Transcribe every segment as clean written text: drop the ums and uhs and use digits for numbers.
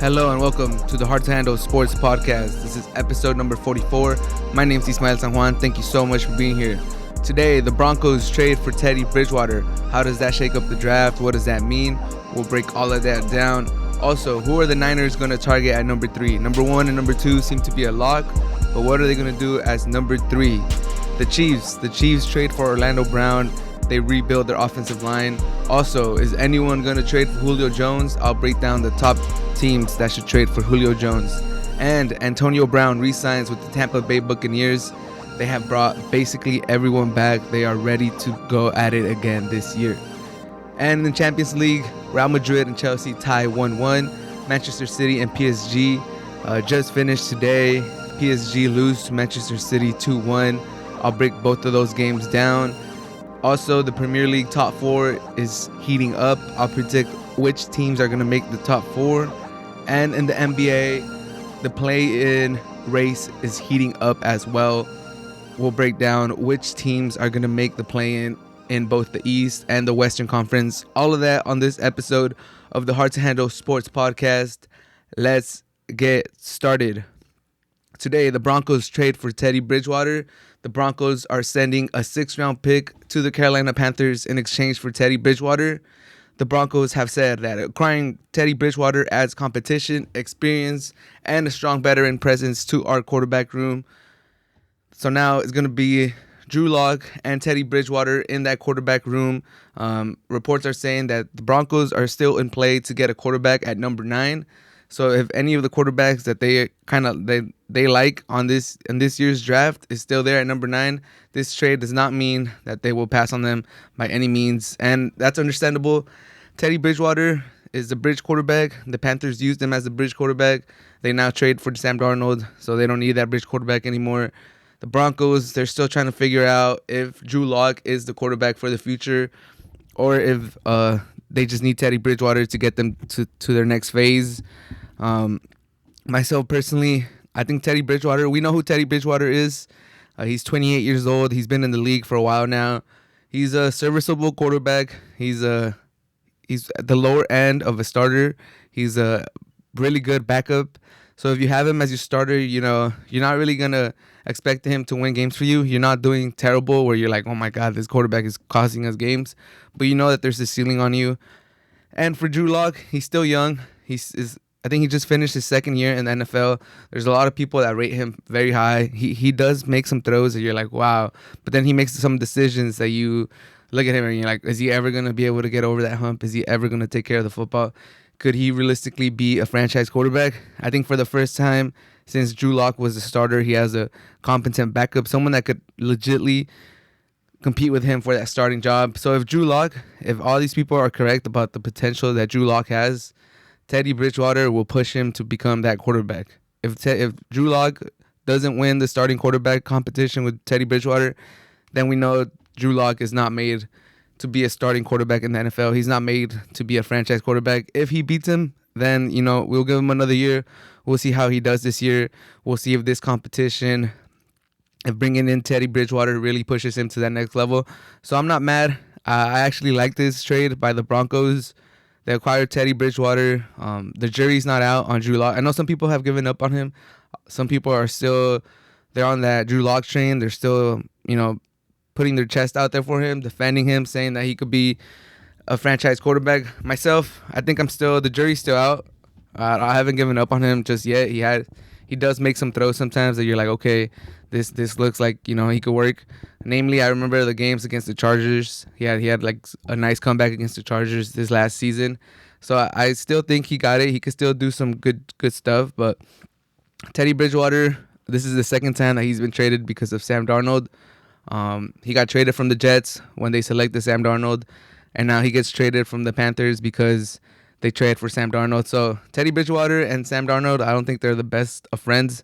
Hello and welcome to the Hard to Handle Sports Podcast. This is episode number 44. My name is Ismael San Juan. Thank you so much for being here. Today, the Broncos trade for Teddy Bridgewater. How does that shake up the draft? What does that mean? We'll break all of that down. Also, who are the Niners going to target at number 3? Number 1 and number 2 seem to be a lock, but what are they going to do as number 3? The Chiefs trade for Orlando Brown. They rebuild their offensive line. Also, is anyone going to trade for Julio Jones? I'll break down the top teams that should trade for Julio Jones. And Antonio Brown re-signs with the Tampa Bay Buccaneers. They have brought basically everyone back. They are ready to go at it again this year. And in the Champions League, Real Madrid and Chelsea tie 1-1. Manchester City and PSG just finished today. PSG lose to Manchester City 2-1. I'll break both of those games down. Also, the Premier League top 4 is heating up. I'll predict which teams are going to make the top 4. And in the NBA, the play-in race is heating up as well. We'll break down which teams are going to make the play-in in both the East and the Western Conference. All of that on this episode of the Hard to Handle Sports Podcast. Let's get started. Today, the Broncos trade for Teddy Bridgewater. The Broncos are sending a 6th-round pick to the Carolina Panthers in exchange for Teddy Bridgewater. The Broncos have said that acquiring Teddy Bridgewater adds competition, experience, and a strong veteran presence to our quarterback room. So now it's going to be Drew Lock and Teddy Bridgewater in that quarterback room. Reports are saying that the Broncos are still in play to get a quarterback at number 9. So if any of the quarterbacks that they like in this year's draft is still there at number 9, this trade does not mean that they will pass on them by any means, and that's understandable. Teddy Bridgewater is the bridge quarterback. The Panthers used him as the bridge quarterback. They now trade for Sam Darnold, so they don't need that bridge quarterback anymore. The Broncos, they're still trying to figure out if Drew Lock is the quarterback for the future, or if they just need Teddy Bridgewater to get them to their next phase. Myself personally, I think Teddy Bridgewater, we know who Teddy Bridgewater is. He's 28 years old. He's been in the league for a while now. He's a serviceable quarterback. He's at the lower end of a starter. He's a really good backup. So if you have him as your starter, you're not really going to expect him to win games for you. You're not doing terrible where you're like, oh my God, this quarterback is costing us games. But you know that there's a ceiling on you. And for Drew Lock, he's still young. I think he just finished his 2nd year in the NFL. There's a lot of people that rate him very high. He does make some throws that you're like, wow. But then he makes some decisions that you look at him and you're like, is he ever going to be able to get over that hump? Is he ever going to take care of the football? Could he realistically be a franchise quarterback? I think for the first time since Drew Lock was a starter, he has a competent backup, someone that could legitimately compete with him for that starting job. So if all these people are correct about the potential that Drew Lock has, Teddy Bridgewater will push him to become that quarterback. If Drew Lock doesn't win the starting quarterback competition with Teddy Bridgewater, then we know Drew Lock is not made to be a starting quarterback in the NFL. He's not made to be a franchise quarterback. If he beats him, then we'll give him another year. We'll see how he does this year. We'll see if this competition, if bringing in Teddy Bridgewater really pushes him to that next level. So I'm not mad. I actually like this trade by the Broncos. They acquired Teddy Bridgewater. The jury's not out on Drew Lock. I know some people have given up on him. Some people are they're on that Drew Lock train. They're still, putting their chest out there for him, defending him, saying that he could be a franchise quarterback. Myself, I think the jury's still out. I haven't given up on him just yet. He does make some throws sometimes that you're like, okay, this looks like, he could work. Namely, I remember the games against the Chargers. He had like a nice comeback against the Chargers this last season. So I still think he got it. He could still do some good stuff. But Teddy Bridgewater, this is the 2nd time that he's been traded because of Sam Darnold. He got traded from the Jets when they selected Sam Darnold. And now he gets traded from the Panthers because they trade for Sam Darnold. So Teddy Bridgewater and Sam Darnold, I don't think they're the best of friends.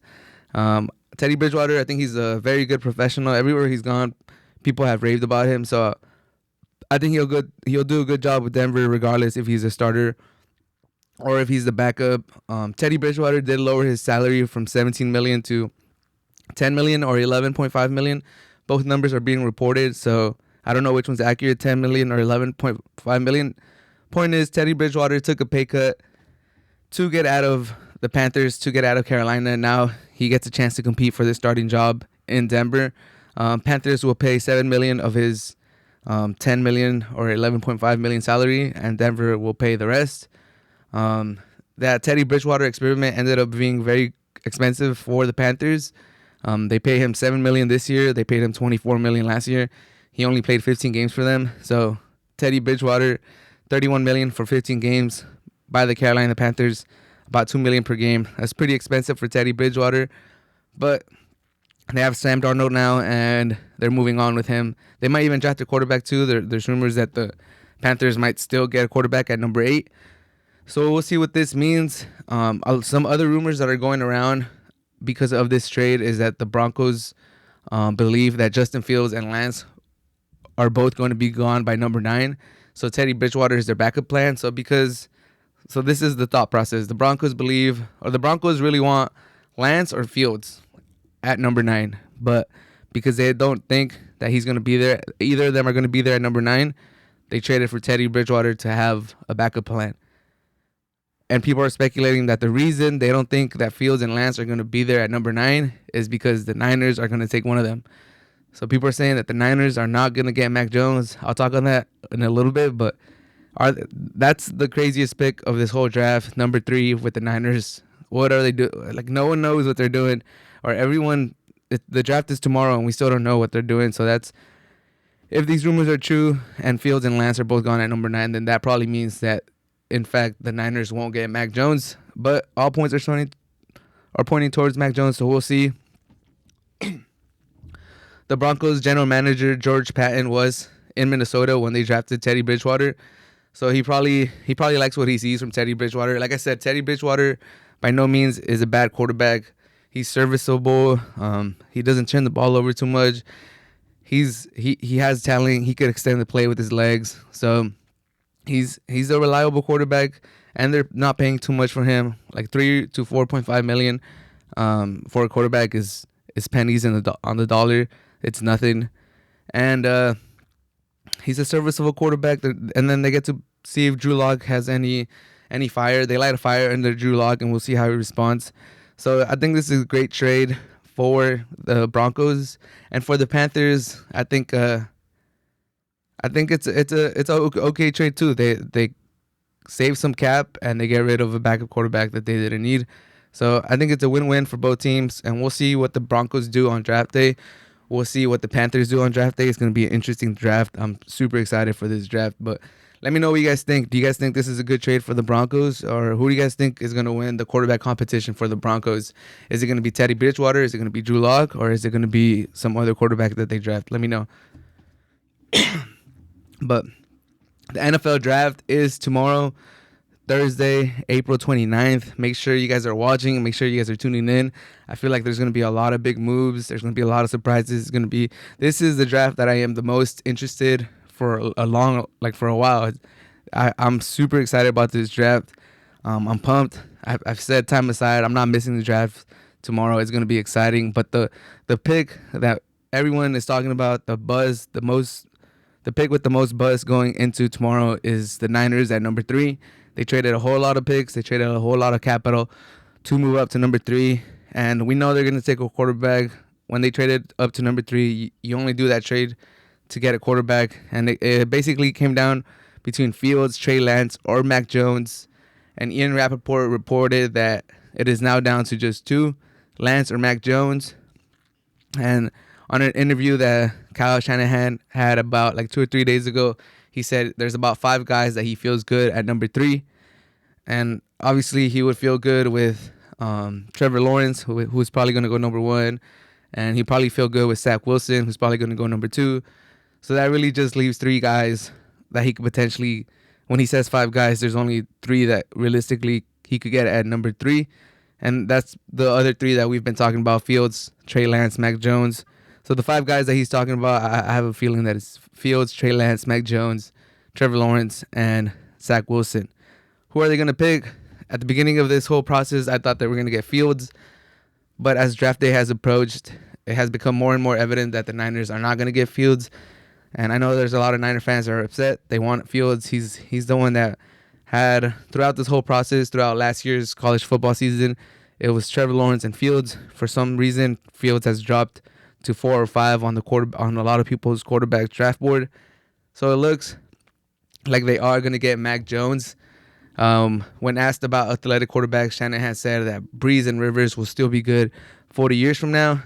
Teddy Bridgewater, I think he's a very good professional. Everywhere he's gone, people have raved about him. So I think he'll do a good job with Denver regardless if he's a starter or if he's the backup. Teddy Bridgewater did lower his salary from $17 million to $10 million or $11.5 million. Both numbers are being reported, so I don't know which one's accurate, $10 million or $11.5 million. Point is, Teddy Bridgewater took a pay cut to get out of the Panthers, to get out of Carolina. Now he gets a chance to compete for the starting job in Denver. Panthers will pay $7 million of his $10 million or $11.5 million salary, and Denver will pay the rest. That Teddy Bridgewater experiment ended up being very expensive for the Panthers. They pay him $7 million this year. They paid him $24 million last year. He only played 15 games for them. So Teddy Bridgewater, $31 million for 15 games by the Carolina Panthers, about $2 million per game. That's pretty expensive for Teddy Bridgewater, but they have Sam Darnold now, and they're moving on with him. They might even draft a quarterback too. There's rumors that the Panthers might still get a quarterback at number 8. So we'll see what this means. Some other rumors that are going around because of this trade is that the Broncos believe that Justin Fields and Lance are both going to be gone by number 9. So Teddy Bridgewater is their backup plan. So this is the thought process. The Broncos believe, or the Broncos really want Lance or Fields at number 9. But because they don't think that he's going to be there, either of them are going to be there at number 9, they traded for Teddy Bridgewater to have a backup plan. And people are speculating that the reason they don't think that Fields and Lance are going to be there at number 9 is because the Niners are going to take one of them. So people are saying that the Niners are not going to get Mac Jones. I'll talk on that in a little bit, but that's the craziest pick of this whole draft. Number 3 with the Niners. What are they doing? Like, no one knows what they're doing, or everyone. The draft is tomorrow, and we still don't know what they're doing. So that's, if these rumors are true, and Fields and Lance are both gone at number 9, then that probably means that, in fact, the Niners won't get Mac Jones. But all points are pointing towards Mac Jones, so we'll see. The Broncos general manager George Patton was in Minnesota when they drafted Teddy Bridgewater, so he probably likes what he sees from Teddy Bridgewater. Like I said, Teddy Bridgewater by no means is a bad quarterback. He's serviceable. He doesn't turn the ball over too much. He has talent. He could extend the play with his legs. So he's a reliable quarterback, and they're not paying too much for him. Like $3 to $4.5 million for a quarterback is pennies on the dollar. It's nothing. And he's a serviceable quarterback. And then they get to see if Drew Lock has any fire. They light a fire under Drew Lock, and we'll see how he responds. So I think this is a great trade for the Broncos, and for the Panthers. I think it's a okay trade too. They save some cap, and they get rid of a backup quarterback that they didn't need. So I think it's a win-win for both teams, and we'll see what the Broncos do on draft day. We'll see what the Panthers do on draft day. It's going to be an interesting draft. I'm super excited for this draft, but let me know what you guys think. Do you guys think this is a good trade for the Broncos, or who do you guys think is going to win the quarterback competition for the Broncos? Is it going to be Teddy Bridgewater? Is it going to be Drew Lock? Or is it going to be some other quarterback that they draft? Let me know. But the NFL draft is tomorrow, Thursday, April 29th. Make sure you guys are watching. Make sure you guys are tuning in. I feel like there's going to be a lot of big moves. There's going to be a lot of surprises. This is the draft that I am the most interested for for a while. I'm super excited about this draft. I'm pumped. I've set time aside. I'm not missing the draft tomorrow. It's going to be exciting. But the pick that everyone is talking about, the pick with the most buzz going into tomorrow is the Niners at number 3. They traded a whole lot of picks. They traded a whole lot of capital to move up to number 3. And we know they're going to take a quarterback. When they traded up to number 3, you only do that trade to get a quarterback. And it basically came down between Fields, Trey Lance, or Mac Jones. And Ian Rappaport reported that it is now down to just 2, Lance or Mac Jones. And on an interview that Kyle Shanahan had about 2 or 3 days ago, he said there's about 5 guys that he feels good at number 3. And obviously he would feel good with Trevor Lawrence, who's probably going to go number 1. And he'd probably feel good with Zach Wilson, who's probably going to go number 2. So that really just leaves 3 guys that he could potentially, when he says 5 guys, there's only 3 that realistically he could get at number 3. And that's the other 3 that we've been talking about: Fields, Trey Lance, Mac Jones. So the 5 guys that he's talking about, I have a feeling that it's Fields, Trey Lance, Mac Jones, Trevor Lawrence, and Zach Wilson. Who are they going to pick? At the beginning of this whole process, I thought they were going to get Fields. But as draft day has approached, it has become more and more evident that the Niners are not going to get Fields. And I know there's a lot of Niner fans that are upset. They want Fields. He's the one that had throughout this whole process, throughout last year's college football season, it was Trevor Lawrence and Fields. For some reason, Fields has dropped to 4 or 5 on a lot of people's quarterback draft board. So it looks like they are going to get Mac Jones. When asked about athletic quarterbacks, Shanahan said that Breeze and Rivers will still be good 40 years from now,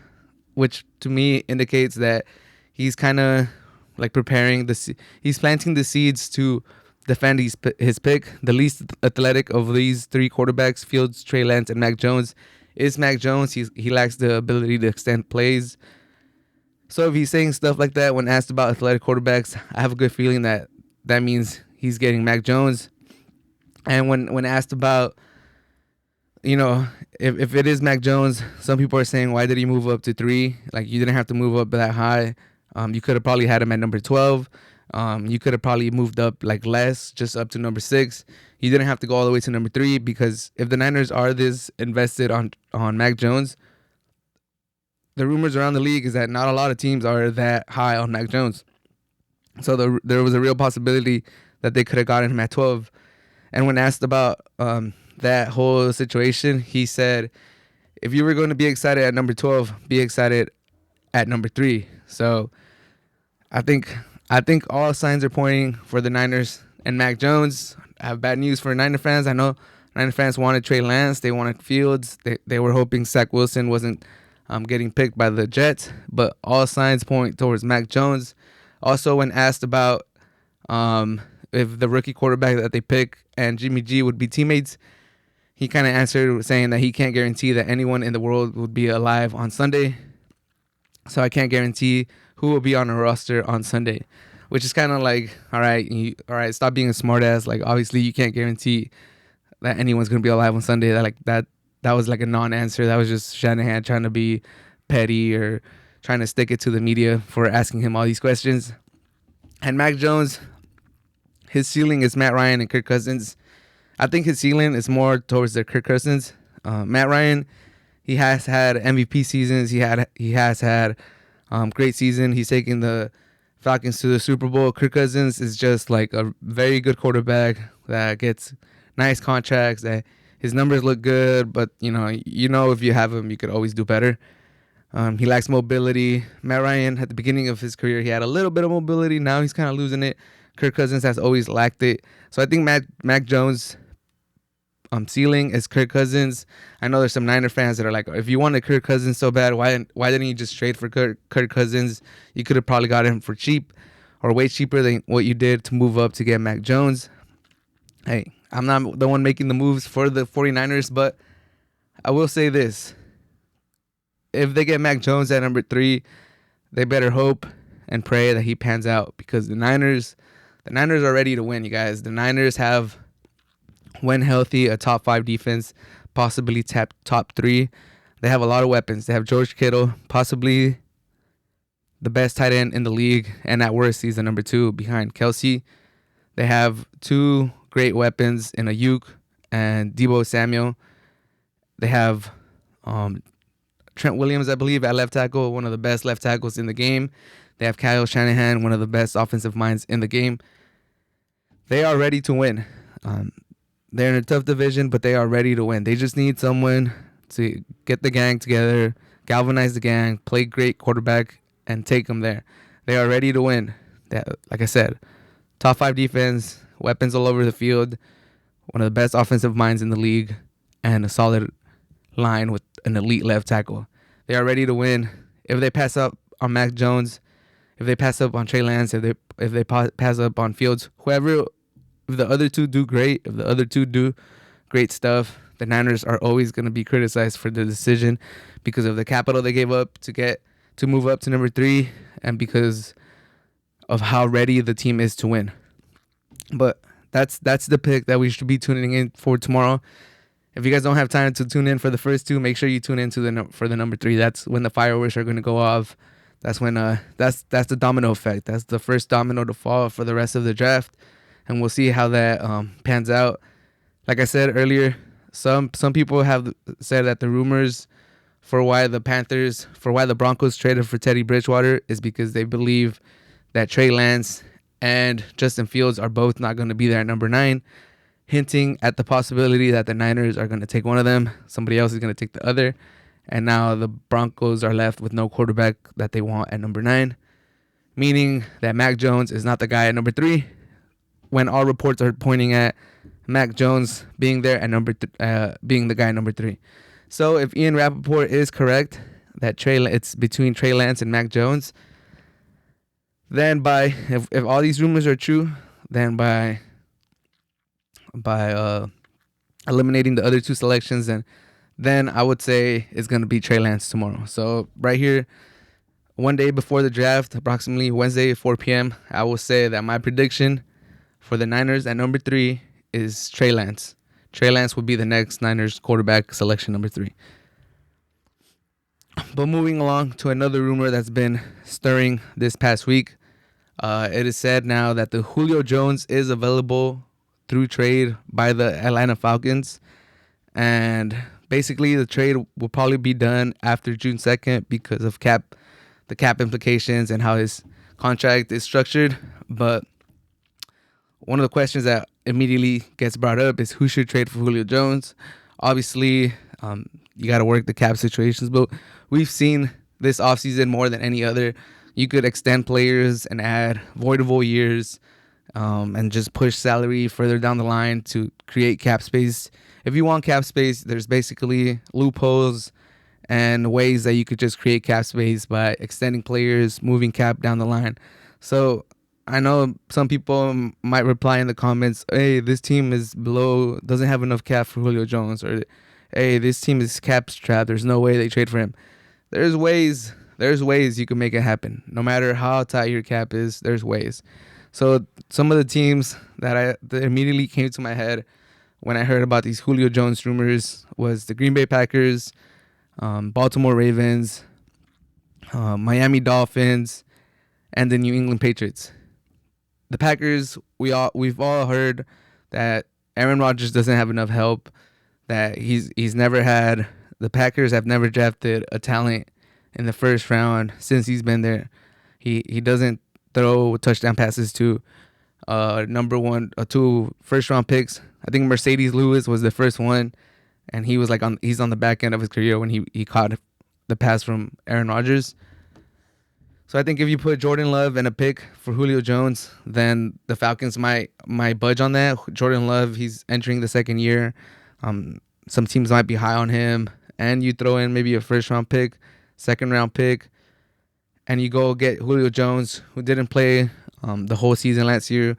which to me indicates that he's kind of like he's planting the seeds to defend his pick. The least athletic of these 3 quarterbacks, Fields, Trey Lance, and Mac Jones, is Mac Jones. He lacks the ability to extend plays. So if he's saying stuff like that when asked about athletic quarterbacks, I have a good feeling that means he's getting Mac Jones. And when asked about, if it is Mac Jones, some people are saying, why did he move up to 3? Like, you didn't have to move up that high. You could have probably had him at number 12. You could have probably moved up like less, just up to number 6. You didn't have to go all the way to number 3, because if the Niners are this invested on Mac Jones, the rumors around the league is that not a lot of teams are that high on Mac Jones. So there was a real possibility that they could have gotten him at 12. And when asked about that whole situation, he said, if you were going to be excited at number 12, be excited at number 3. So I think all signs are pointing for the Niners and Mac Jones. I have bad news for Niner fans. I know Niner fans wanted Trey Lance. They wanted Fields. They were hoping Zach Wilson wasn't getting picked by the Jets. But all signs point towards Mac Jones. Also, when asked about if the rookie quarterback that they pick and Jimmy G would be teammates, he kind of answered saying that he can't guarantee that anyone in the world would be alive on Sunday. So I can't guarantee who will be on a roster on Sunday, which is kind of like, all right, stop being a smartass. Like, obviously you can't guarantee that anyone's going to be alive on Sunday. That was like a non-answer. That was just Shanahan trying to be petty or trying to stick it to the media for asking him all these questions. And Mac Jones, his ceiling is Matt Ryan and Kirk Cousins. I think his ceiling is more towards the Kirk Cousins. Matt Ryan, he has had MVP seasons. He has had great season. He's taking the Falcons to the Super Bowl. Kirk Cousins is just like a very good quarterback that gets nice contracts. That his numbers look good, but if you have him, you could always do better. He lacks mobility. Matt Ryan, at the beginning of his career, he had a little bit of mobility. Now he's kind of losing it. Kirk Cousins has always lacked it. So I think Mac Jones' ceiling is Kirk Cousins. I know there's some Niner fans that are like, if you wanted Kirk Cousins so bad, why didn't you just trade for Kirk Cousins? You could have probably got him for cheap or way cheaper than what you did to move up to get Mac Jones. Hey, I'm not the one making the moves for the 49ers, but I will say this. If they get Mac Jones at number 3, they better hope and pray that he pans out, because the Niners are ready to win, you guys. The Niners have, when healthy, a top 5 defense, possibly top 3. They have a lot of weapons. They have George Kittle, possibly the best tight end in the league, and at worst, he's the number 2 behind Kelsey. They have 2 great weapons in Ayuk and Deebo Samuel. They have Trent Williams, I believe, at left tackle, one of the best left tackles in the game. They have Kyle Shanahan, one of the best offensive minds in the game. They are ready to win. They're in a tough division, but they are ready to win. They just need someone to get the gang together, galvanize the gang, play great quarterback, and take them there. They are ready to win. Like I said, top 5 defense, weapons all over the field, one of the best offensive minds in the league, and a solid line with an elite left tackle. They are ready to win. If they pass up on Mac Jones, if they pass up on Trey Lance, if they pass up on Fields, whoever, if the other 2 do great, if the other 2 do great stuff, the Niners are always going to be criticized for the decision because of the capital they gave up to move up to number 3, and because of how ready the team is to win. But that's the pick that we should be tuning in for tomorrow. If you guys don't have time to tune in for the first 2, make sure you tune in for the number 3. That's when the fireworks are going to go off. That's when that's the domino effect. That's the first domino to fall for the rest of the draft, and we'll see how that pans out. Like I said earlier, some people have said that the rumors for why the Broncos traded for Teddy Bridgewater is because they believe that Trey Lance and Justin Fields are both not going to be there at number 9. hinting at the possibility that the Niners are going to take one of them. Somebody else is going to take the other. And now the Broncos are left with no quarterback that they want at number 9, meaning that Mac Jones is not the guy at number 3, when all reports are pointing at Mac Jones being there at being the guy at number 3. So if Ian Rappaport is correct that it's between Trey Lance and Mac Jones, then if all these rumors are true, then by eliminating the other 2 selections, then I would say it's going to be Trey Lance tomorrow. So right here, one day before the draft, approximately Wednesday at 4 p.m., I will say that my prediction for the Niners at number 3 is Trey Lance. Trey Lance would be the next Niners quarterback selection, number 3. But moving along to another rumor that's been stirring this past week, it is said now that the Julio Jones is available through trade by the Atlanta Falcons. And basically the trade will probably be done after June 2nd because of the cap implications and how his contract is structured. But one of the questions that immediately gets brought up is who should trade for Julio Jones. Obviously, you got to work the cap situations, but we've seen this offseason more than any other. You could extend players and add voidable years and just push salary further down the line to create cap space. If you want cap space, there's basically loopholes and ways that you could just create cap space by extending players, moving cap down the line. So I know some people might reply in the comments, hey, this team doesn't have enough cap for Julio Jones, or hey, this team is cap strapped, there's no way they trade for him. There's ways you can make it happen. No matter how tight your cap is, there's ways. So some of the teams that immediately came to my head when I heard about these Julio Jones rumors was the Green Bay Packers, Baltimore Ravens, Miami Dolphins, and the New England Patriots. The Packers, we've all heard that Aaron Rodgers doesn't have enough help, that the Packers have never drafted a talent in the first round since he's been there. He doesn't throw touchdown passes to two first round picks. I think Mercedes Lewis was the first one, and he's on the back end of his career when he caught the pass from Aaron Rodgers. So I think if you put Jordan Love and a pick for Julio Jones, then the Falcons might budge on that. Jordan Love, he's entering the second year. Some teams might be high on him, and you throw in maybe a first round pick, second round pick, and you go get Julio Jones, who didn't play the whole season last year,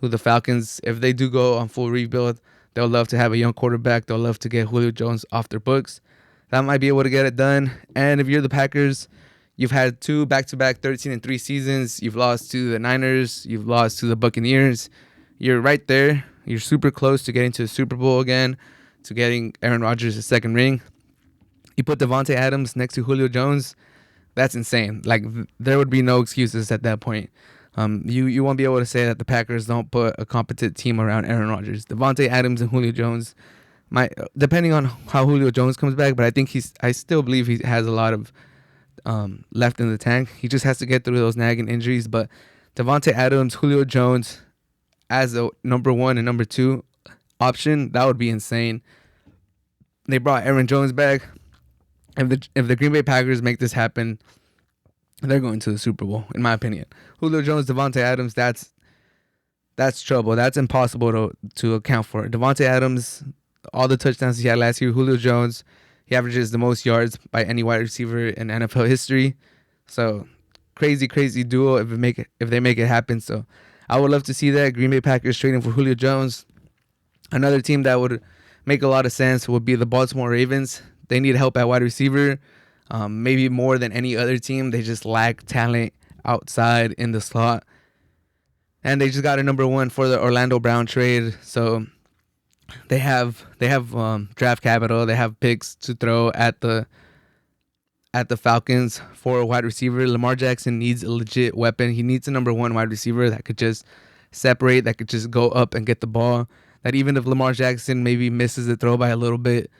who the Falcons, if they do go on full rebuild, they'll love to have a young quarterback. They'll love to get Julio Jones off their books. That might be able to get it done. And if you're the Packers, you've had 2 back-to-back 13-3 seasons. You've lost to the Niners. You've lost to the Buccaneers. You're right there. You're super close to getting to the Super Bowl again, to getting Aaron Rodgers a second ring. You put Devontae Adams next to Julio Jones, that's insane. Like, there would be no excuses at that point. You won't be able to say that the Packers don't put a competent team around Aaron Rodgers. Devontae Adams and Julio Jones might, depending on how Julio Jones comes back, but I still believe he has a lot of left in the tank. He just has to get through those nagging injuries. But Devontae Adams, Julio Jones as a number 1 and number 2 option, that would be insane. They brought Aaron Jones back. If the Green Bay Packers make this happen, they're going to the Super Bowl, in my opinion. Julio Jones, Devontae Adams, that's trouble. That's impossible to account for. Devontae Adams, all the touchdowns he had last year. Julio Jones, he averages the most yards by any wide receiver in NFL history. So crazy duo if they make it happen. So I would love to see that. Green Bay Packers trading for Julio Jones. Another team that would make a lot of sense would be the Baltimore Ravens. They need help at wide receiver. Maybe more than any other team. They just lack talent outside in the slot. And they just got a number 1 for the Orlando Brown trade. So they have draft capital. They have picks to throw at the Falcons for a wide receiver. Lamar Jackson needs a legit weapon. He needs a number 1 wide receiver that could just separate, that could just go up and get the ball. That even if Lamar Jackson maybe misses the throw by a little bit,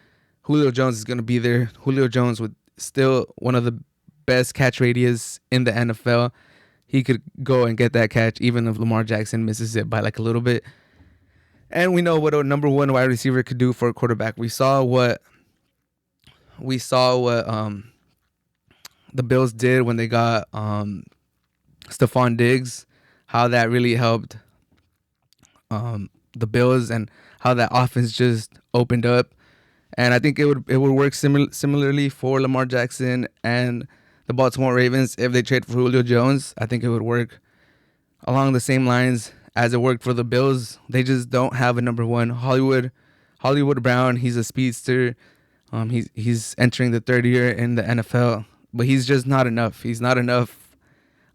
Julio Jones is going to be there. Julio Jones with still one of the best catch radius in the NFL. He could go and get that catch even if Lamar Jackson misses it by like a little bit. And we know what a number one wide receiver could do for a quarterback. We saw what the Bills did when they got Stephon Diggs, how that really helped the Bills and how that offense just opened up. And I think it would work similarly for Lamar Jackson and the Baltimore Ravens if they trade for Julio Jones. I think it would work along the same lines as it worked for the Bills. They just don't have a number one. Hollywood Brown, he's a speedster. He's entering the third year in the NFL, but he's just not enough. He's not enough.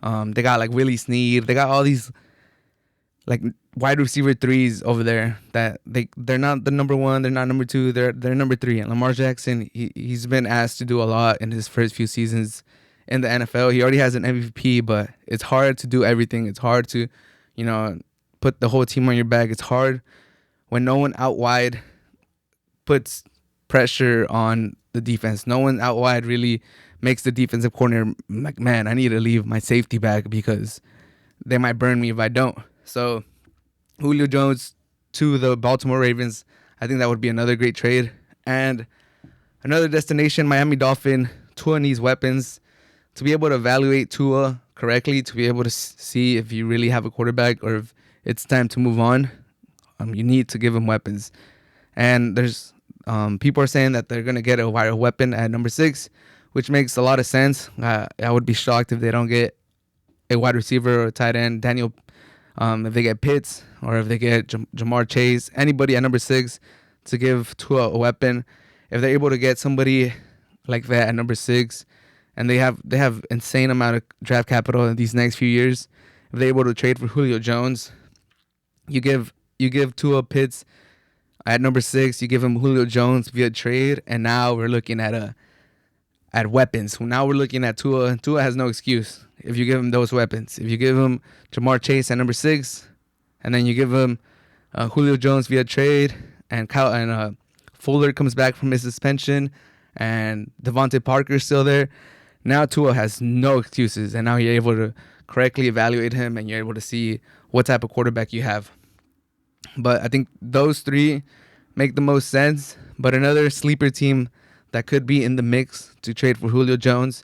They got like Willie Snead. They got all these like wide receiver threes over there that they're not the number one. They're not number two. They're number three. And Lamar Jackson, he's been asked to do a lot in his first few seasons in the NFL. He already has an MVP, but it's hard to do everything. It's hard to, put the whole team on your back. It's hard when no one out wide puts pressure on the defense. No one out wide really makes the defensive corner like, man, I need to leave my safety back because they might burn me if I don't. So Julio Jones to the Baltimore Ravens, I think that would be another great trade. And another destination, Miami Dolphin. Tua needs weapons to be able to evaluate Tua correctly, to be able to see if you really have a quarterback or if it's time to move on. You need to give him weapons. And there's people are saying that they're going to get a weapon at number 6, which makes a lot of sense. I would be shocked if they don't get a wide receiver or a tight end. If they get Pitts or if they get Jamar Chase, anybody at number 6 to give Tua a weapon. If they're able to get somebody like that at number 6, and they have insane amount of draft capital in these next few years, if they're able to trade for Julio Jones, you give Tua Pitts at number 6, you give him Julio Jones via trade, and now we're looking at weapons. Now we're looking at Tua. Tua has no excuse if you give him those weapons. If you give him Jamar Chase at number 6, and then you give him Julio Jones via trade, and Fuller comes back from his suspension, and Devontae Parker's still there. Now Tua has no excuses, and now you're able to correctly evaluate him, and you're able to see what type of quarterback you have. But I think those 3 make the most sense. But another sleeper team that could be in the mix to trade for Julio Jones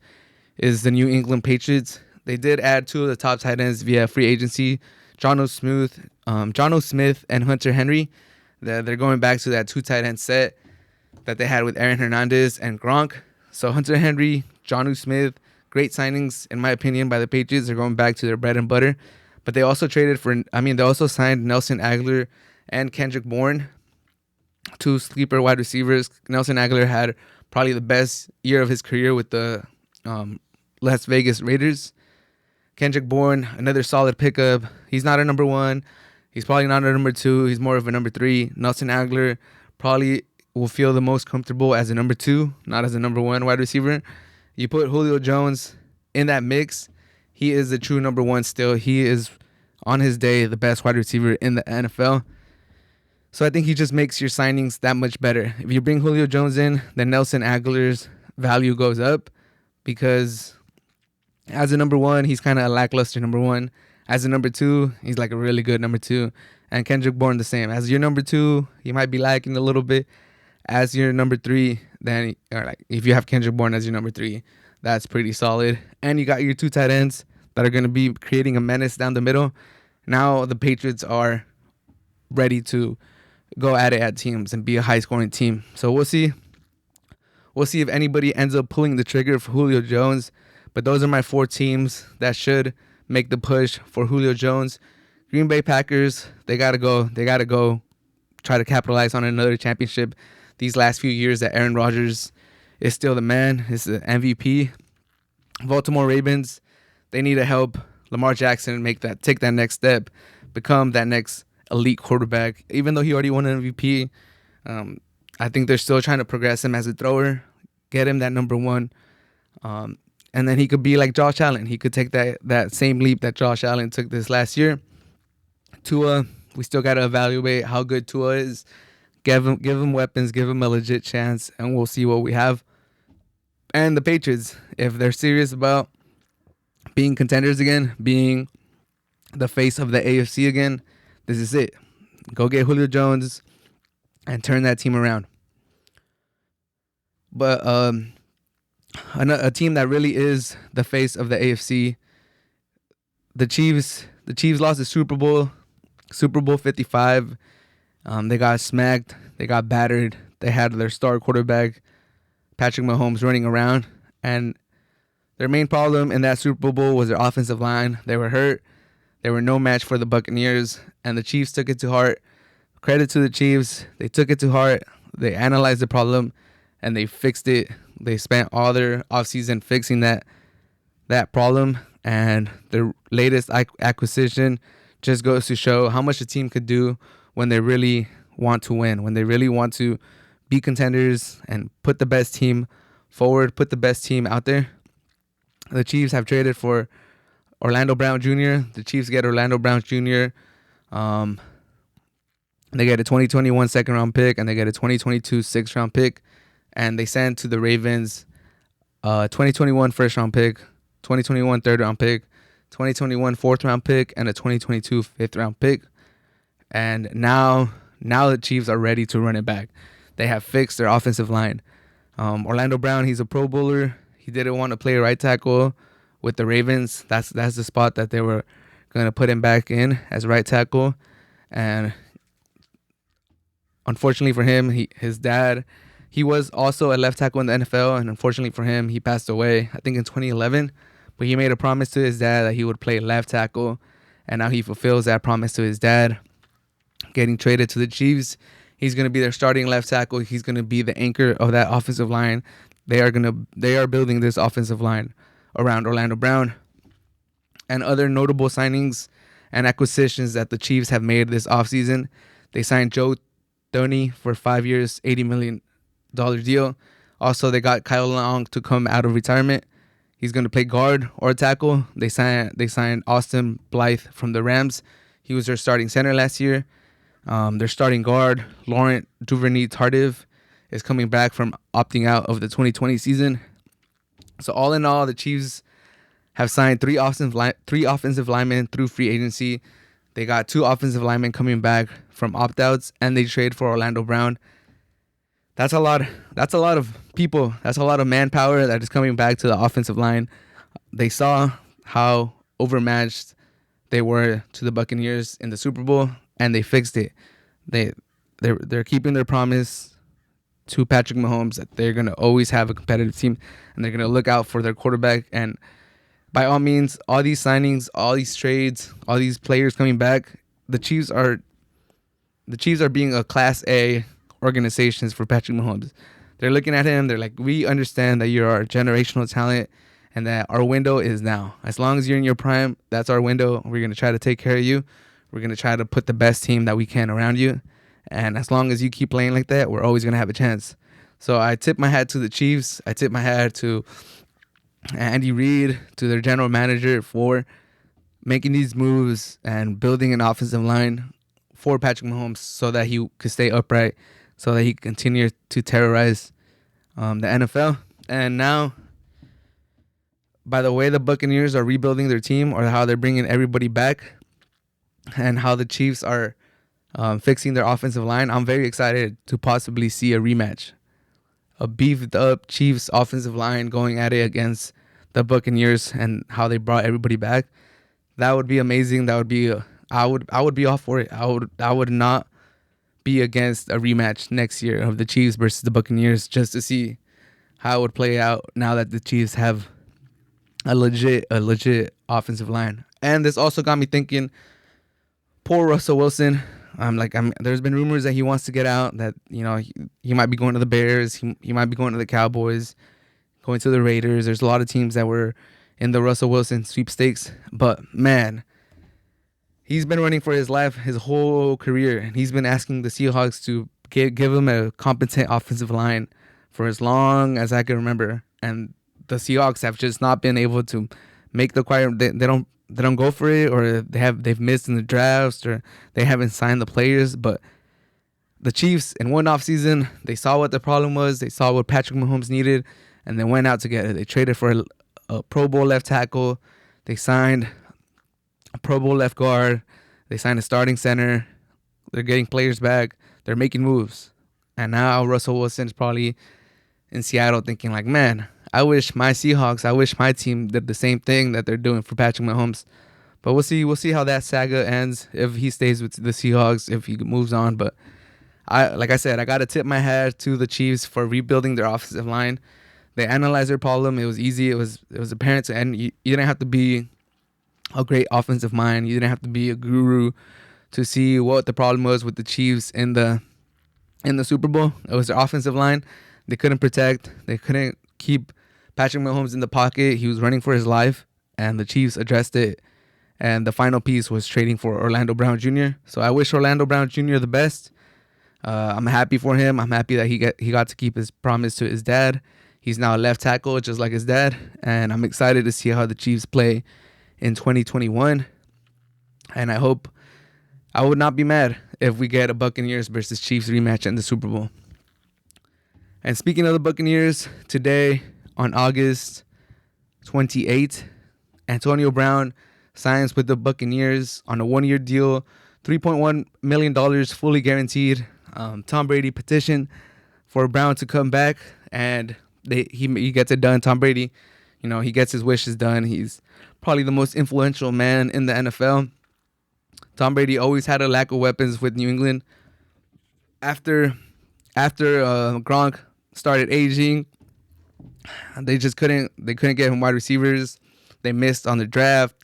is the New England Patriots. They did add 2 of the top tight ends via free agency, Jonnu Smith and Hunter Henry. They're going back to that 2 tight end set that they had with Aaron Hernandez and Gronk. So Hunter Henry, Jonnu Smith, great signings in my opinion by the Patriots. They're going back to their bread and butter. But they also they also signed Nelson Aguilar and Kendrick Bourne, 2 sleeper wide receivers. Nelson Aguilar had probably the best year of his career with the Las Vegas Raiders. Kendrick Bourne, another solid pickup. He's not a number 1. He's probably not a number 2. He's more of a number 3. Nelson Aguilar probably will feel the most comfortable as a number 2, not as a number 1 wide receiver. You put Julio Jones in that mix, he is the true number 1 still. He is, on his day, the best wide receiver in the NFL. So I think he just makes your signings that much better. If you bring Julio Jones in, then Nelson Aguilar's value goes up because as a number 1, he's kind of a lackluster number 1. As a number 2, he's like a really good number 2. And Kendrick Bourne the same. As your number 2, he might be lacking a little bit. As your number 3, then if you have Kendrick Bourne as your number 3, that's pretty solid. And you got your 2 tight ends that are going to be creating a menace down the middle. Now the Patriots are ready to go at it at teams and be a high-scoring team. So we'll see. We'll see if anybody ends up pulling the trigger for Julio Jones. But those are my 4 teams that should make the push for Julio Jones. Green Bay Packers, they got to go. They got to go try to capitalize on another championship. These last few years that Aaron Rodgers is still the man, is the MVP. Baltimore Ravens, they need to help Lamar Jackson take that next step, become that next elite quarterback. Even though he already won an MVP, I think they're still trying to progress him as a thrower, get him that number 1, and then he could be like Josh Allen. He could take that same leap that Josh Allen took this last year. Tua, we still got to evaluate how good Tua is. Give him weapons, give him a legit chance, and we'll see what we have. And the Patriots, if they're serious about being contenders again, being the face of the AFC again, this is it. Go get Julio Jones and turn that team around. But a team that really is the face of the AFC, the Chiefs. The Chiefs lost the Super Bowl 55. They got smacked. They got battered. They had their star quarterback, Patrick Mahomes, running around. And their main problem in that Super Bowl was their offensive line. They were hurt. They were no match for the Buccaneers. And the Chiefs took it to heart. Credit to the Chiefs. They took it to heart. They analyzed the problem, and they fixed it. They spent all their offseason fixing that problem. And their latest acquisition just goes to show how much a team could do when they really want to win, when they really want to be contenders and put the best team forward, put the best team out there. The Chiefs have traded for Orlando Brown Jr. The Chiefs get Orlando Brown Jr. They get a 2021 second-round pick, and they get a 2022 sixth-round pick. And they send to the Ravens 2021 first-round pick, 2021 third-round pick, 2021 fourth-round pick, and a 2022 fifth-round pick. And now the Chiefs are ready to run it back. They have fixed their offensive line. Orlando Brown, he's a Pro Bowler. He didn't want to play right tackle with the Ravens. That's the spot that they were going to put him back in as right tackle. And unfortunately for him, his dad, he was also a left tackle in the NFL, and unfortunately for him, he passed away, I think in 2011. But he made a promise to his dad that he would play left tackle, and now he fulfills that promise to his dad. Getting traded to the Chiefs, he's going to be their starting left tackle. He's going to be the anchor of that offensive line. They are building this offensive line around Orlando Brown. And other notable signings and acquisitions that the Chiefs have made this offseason. They signed Joe Thuney for 5 years, $80 million deal. Also, they got Kyle Long to come out of retirement. He's going to play guard or tackle. They signed Austin Blythe from the Rams. He was their starting center last year. Their starting guard, Laurent Duvernay-Tardif, is coming back from opting out of the 2020 season. So all in all, the Chiefs have signed three offensive linemen through free agency. They got 2 offensive linemen coming back from opt-outs, and they trade for Orlando Brown. That's a lot of people. That's a lot of manpower that is coming back to the offensive line. They saw how overmatched they were to the Buccaneers in the Super Bowl, and they fixed it. They're keeping their promise to Patrick Mahomes that they're going to always have a competitive team, and they're going to look out for their quarterback. And by all means, all these signings, all these trades, all these players coming back, the Chiefs are being a Class A organizations for Patrick Mahomes. They're looking at him. They're like, we understand that you're our generational talent and that our window is now. As long as you're in your prime, that's our window. We're going to try to take care of you. We're going to try to put the best team that we can around you. And as long as you keep playing like that, we're always going to have a chance. So I tip my hat to the Chiefs. I tip my hat to Andy Reid, to their general manager, for making these moves and building an offensive line for Patrick Mahomes so that he could stay upright, so that he could continue to terrorize the NFL. And now, by the way the Buccaneers are rebuilding their team, or how they're bringing everybody back, and how the Chiefs are fixing their offensive line, I'm very excited to possibly see a rematch. A beefed up Chiefs offensive line going at it against the Buccaneers, and how they brought everybody back. That would be amazing. That would be I would be all for it. I would not be against a rematch next year of the Chiefs versus the Buccaneers, just to see how it would play out now that the Chiefs have a legit offensive line. And this also got me thinking, poor Russell Wilson. There's been rumors that he wants to get out, that, you know, he might be going to the Bears, he might be going to the Cowboys, going to the Raiders. There's a lot of teams that were in the Russell Wilson sweepstakes. But man, he's been running for his life his whole career, and he's been asking the Seahawks to give him a competent offensive line for as long as I can remember. And the Seahawks have just not been able to make the requirement. They don't go for it, or they've missed in the drafts, or they haven't signed the players. But the Chiefs, in one offseason, they saw what the problem was. They saw what Patrick Mahomes needed, and they went out to get it. They traded for a Pro Bowl left tackle. They signed a Pro Bowl left guard. They signed a starting center. They're getting players back. They're making moves. And now Russell Wilson's probably in Seattle thinking like, man, I wish my Seahawks, I wish my team did the same thing that they're doing for Patrick Mahomes. But we'll see. We'll see how that saga ends. If he stays with the Seahawks, if he moves on. But like I said, I gotta tip my hat to the Chiefs for rebuilding their offensive line. They analyzed their problem. It was easy. It was apparent, and you didn't have to be a great offensive mind. You didn't have to be a guru to see what the problem was with the Chiefs in the Super Bowl. It was their offensive line. They couldn't protect. They couldn't keep Patrick Mahomes in the pocket. He was running for his life, and the Chiefs addressed it. And the final piece was trading for Orlando Brown Jr. So I wish Orlando Brown Jr. the best. I'm happy for him. I'm happy that he got to keep his promise to his dad. He's now a left tackle, just like his dad. And I'm excited to see how the Chiefs play in 2021. And I would not be mad if we get a Buccaneers versus Chiefs rematch in the Super Bowl. And speaking of the Buccaneers, today on August 28th, Antonio Brown signs with the Buccaneers on a 1-year deal, $3.1 million fully guaranteed. Tom Brady petitioned for Brown to come back, and he gets it done. Tom Brady, he gets his wishes done. He's probably the most influential man in the NFL. Tom Brady always had a lack of weapons with New England. After Gronk started aging, they couldn't get him wide receivers. They missed on the draft.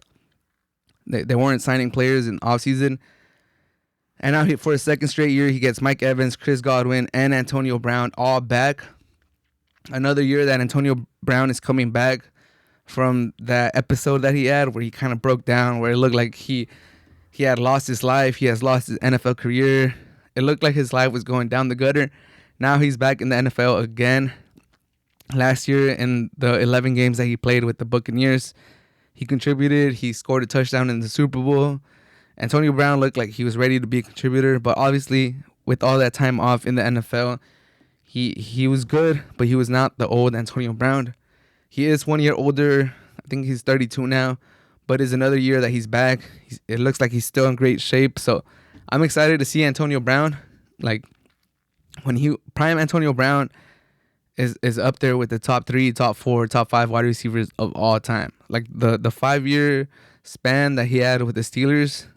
They weren't signing players in offseason. And now for a second straight year, he gets Mike Evans, Chris Godwin, and Antonio Brown all back. Another year that Antonio Brown is coming back from that episode that he had where he kind of broke down, where it looked like he had lost his life. He has lost his NFL career. It looked like his life was going down the gutter. Now he's back in the NFL again. Last year in the 11 games that he played with the Buccaneers, he contributed. He scored a touchdown in the Super Bowl. Antonio Brown looked like he was ready to be a contributor, but obviously with all that time off in the NFL, he was good, but he was not the old Antonio Brown. He is 1 year older. I think he's 32 now, but it's another year that he's back. It looks like he's still in great shape, so I'm excited to see Antonio Brown. Like when prime Antonio Brown is up there with the top 3, top 4, top 5 wide receivers of all time. Like the 5-year span that he had with the Steelers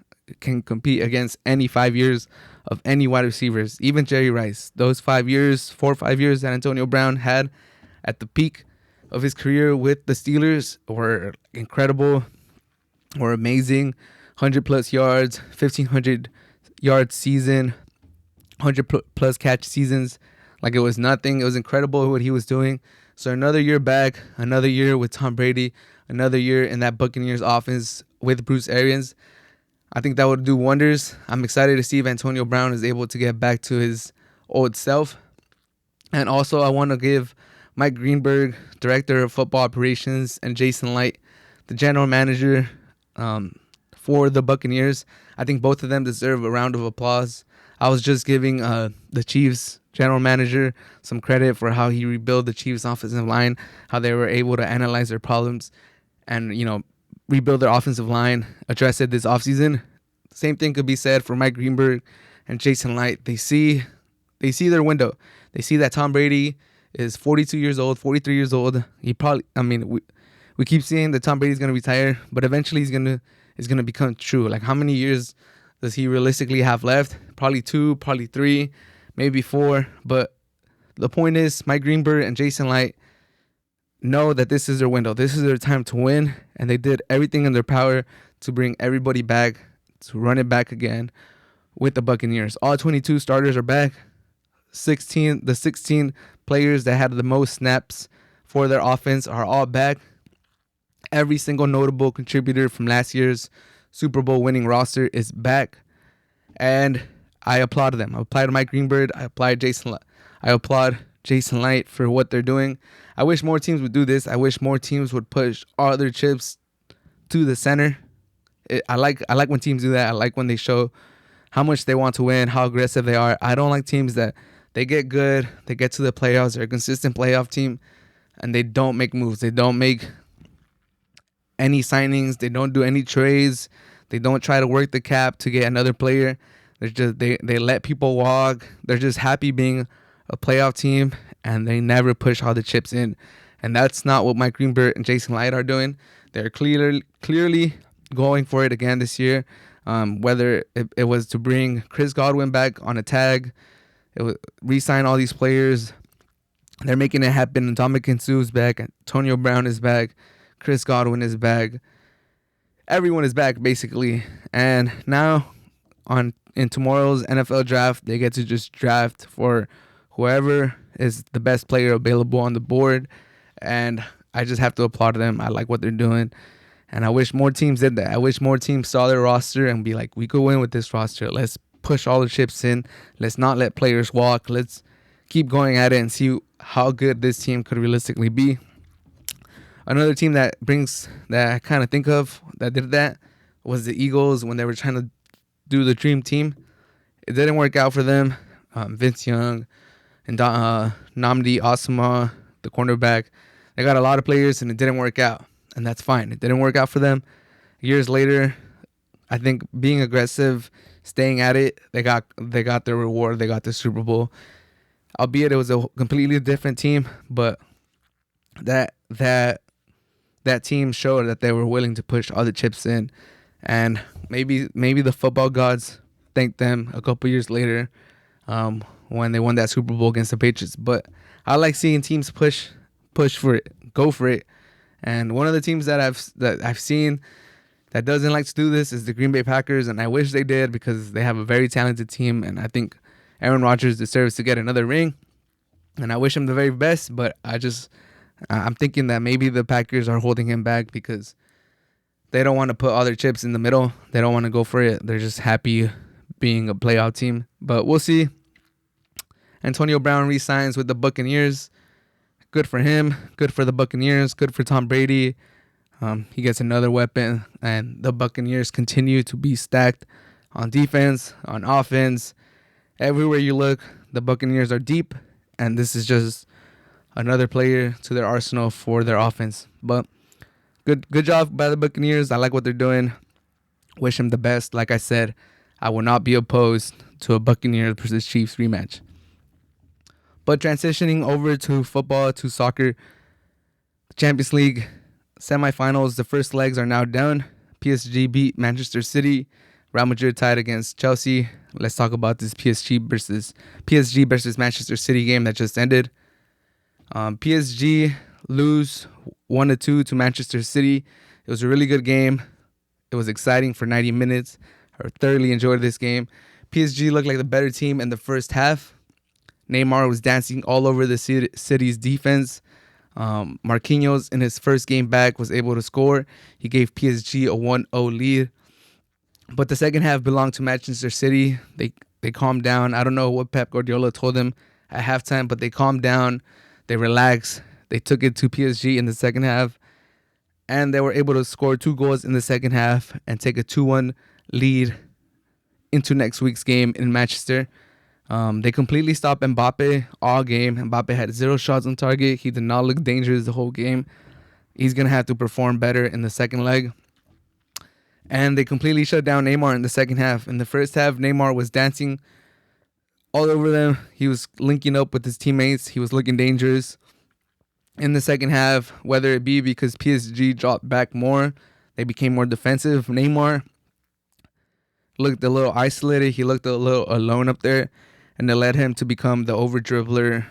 can compete against any 5 years of any wide receivers, even Jerry Rice. Those 4 or 5 years that Antonio Brown had at the peak of his career with the Steelers were incredible, were amazing. 100 plus yards, 1,500 yard season, 100 plus catch seasons. Like it was nothing. It was incredible what he was doing. So another year back, another year with Tom Brady, another year in that Buccaneers offense with Bruce Arians. I think that would do wonders. I'm excited to see if Antonio Brown is able to get back to his old self. And also I want to give Mike Greenberg, Director of Football Operations, and Jason Light, the General Manager for the Buccaneers. I think both of them deserve a round of applause. I was just giving the Chiefs General Manager some credit for how he rebuilt the Chiefs offensive line, how they were able to analyze their problems and, rebuild their offensive line, address it this offseason. Same thing could be said for Mike Greenberg and Jason Light. They see their window. They see that Tom Brady is 42 years old, 43 years old. He probably, we keep seeing that Tom Brady's going to retire, but eventually it's going to become true. Like how many years does he realistically have left? Probably 2, probably 3, maybe 4. But the point is, Mike Greenberg and Jason Light know that this is their window. This is their time to win, and they did everything in their power to bring everybody back, to run it back again with the Buccaneers. All 22 starters are back. The 16 players that had the most snaps for their offense are all back. Every single notable contributor from last year's Super Bowl winning roster is back, and I applaud them. I applaud Mike Greenberg. I applaud Jason Light for what they're doing. I wish more teams would do this. I wish more teams would push all their chips to the center. I like when teams do that. I like when they show how much they want to win, how aggressive they are. I don't like teams that they get good, they get to the playoffs, they're a consistent playoff team, and they don't make moves. They don't make any signings. They don't do any trades. They don't try to work the cap to get another player. They let people walk. They're just happy being a playoff team, and they never push all the chips in. And that's not what Mike Greenberg and Jason Light are doing. They're clearly going for it again this year. Whether it was to bring Chris Godwin back on a tag, it was re-sign all these players. They're making it happen. Ndamukong Suh's back. Antonio Brown is back. Chris Godwin is back. Everyone is back basically. And now in tomorrow's NFL draft, they get to just draft for whoever is the best player available on the board. And I just have to applaud them. I like what they're doing. And I wish more teams did that. I wish more teams saw their roster and be like, we could win with this roster. Let's push all the chips in. Let's not let players walk. Let's keep going at it and see how good this team could realistically be. Another team that I kind of think of that did that was the Eagles when they were trying to do the dream team. It didn't work out for them. Vince Young and Nnamdi Asomugha, the cornerback, they got a lot of players and it didn't work out. And that's fine. It didn't work out for them. Years later, I think being aggressive, staying at it, they got their reward. They got the Super Bowl. Albeit it was a completely different team, but that team showed that they were willing to push all the chips in, and maybe the football gods thanked them a couple years later when they won that Super Bowl against the Patriots. But I like seeing teams push for it, go for it. And one of the teams that I've seen that doesn't like to do this is the Green Bay Packers, and I wish they did because they have a very talented team, and I think Aaron Rodgers deserves to get another ring, and I wish him the very best. But I'm thinking that maybe the Packers are holding him back because they don't want to put all their chips in the middle. They don't want to go for it. They're just happy being a playoff team. But we'll see. Antonio Brown re-signs with the Buccaneers. Good for him. Good for the Buccaneers. Good for Tom Brady. He gets another weapon, and the Buccaneers continue to be stacked on defense, on offense. Everywhere you look, the Buccaneers are deep, and this is just another player to their arsenal for their offense. But good job by the Buccaneers. I like what they're doing. Wish them the best. Like I said, I will not be opposed to a Buccaneers versus Chiefs rematch. But transitioning over to football, to soccer, Champions League semifinals, the first legs are now done. PSG beat Manchester City. Real Madrid tied against Chelsea. Let's talk about this PSG versus Manchester City game that just ended. PSG lose 1-2 to Manchester City. It was a really good game. It was exciting for 90 minutes. I thoroughly enjoyed this game. PSG looked like the better team in the first half. Neymar was dancing all over the City's defense. Marquinhos, in his first game back, was able to score. He gave PSG a 1-0 lead. But the second half belonged to Manchester City. They calmed down. I don't know what Pep Guardiola told them at halftime, but they calmed down. They relaxed. They took it to PSG in the second half. And they were able to score 2 goals in the second half and take a 2-1 lead into next week's game in Manchester. They completely stopped Mbappe all game. Mbappe had 0 shots on target. He did not look dangerous the whole game. He's going to have to perform better in the second leg. And they completely shut down Neymar in the second half. In the first half, Neymar was dancing all over them. He was linking up with his teammates. He was looking dangerous. In the second half, whether it be because PSG dropped back more, they became more defensive. Neymar looked a little isolated. He looked a little alone up there. And it led him to become the over-dribbler,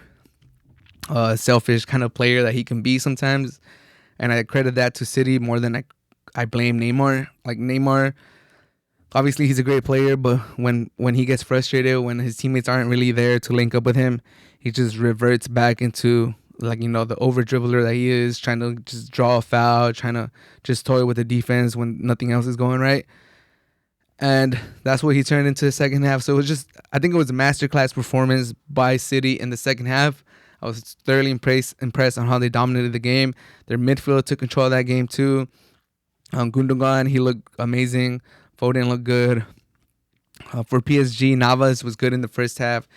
selfish kind of player that he can be sometimes. And I credit that to City more than I blame Neymar. Like Neymar, obviously he's a great player, but when he gets frustrated, when his teammates aren't really there to link up with him, he just reverts back into, like, you know, the over-dribbler that he is, trying to just draw a foul, trying to just toy with the defense when nothing else is going right. And that's what he turned into the second half. So I think it was a masterclass performance by City in the second half. I was thoroughly impressed on how they dominated the game. Their midfield took control of that game too. Gundogan, he looked amazing. Foden looked good. For PSG, Navas was good in the first half.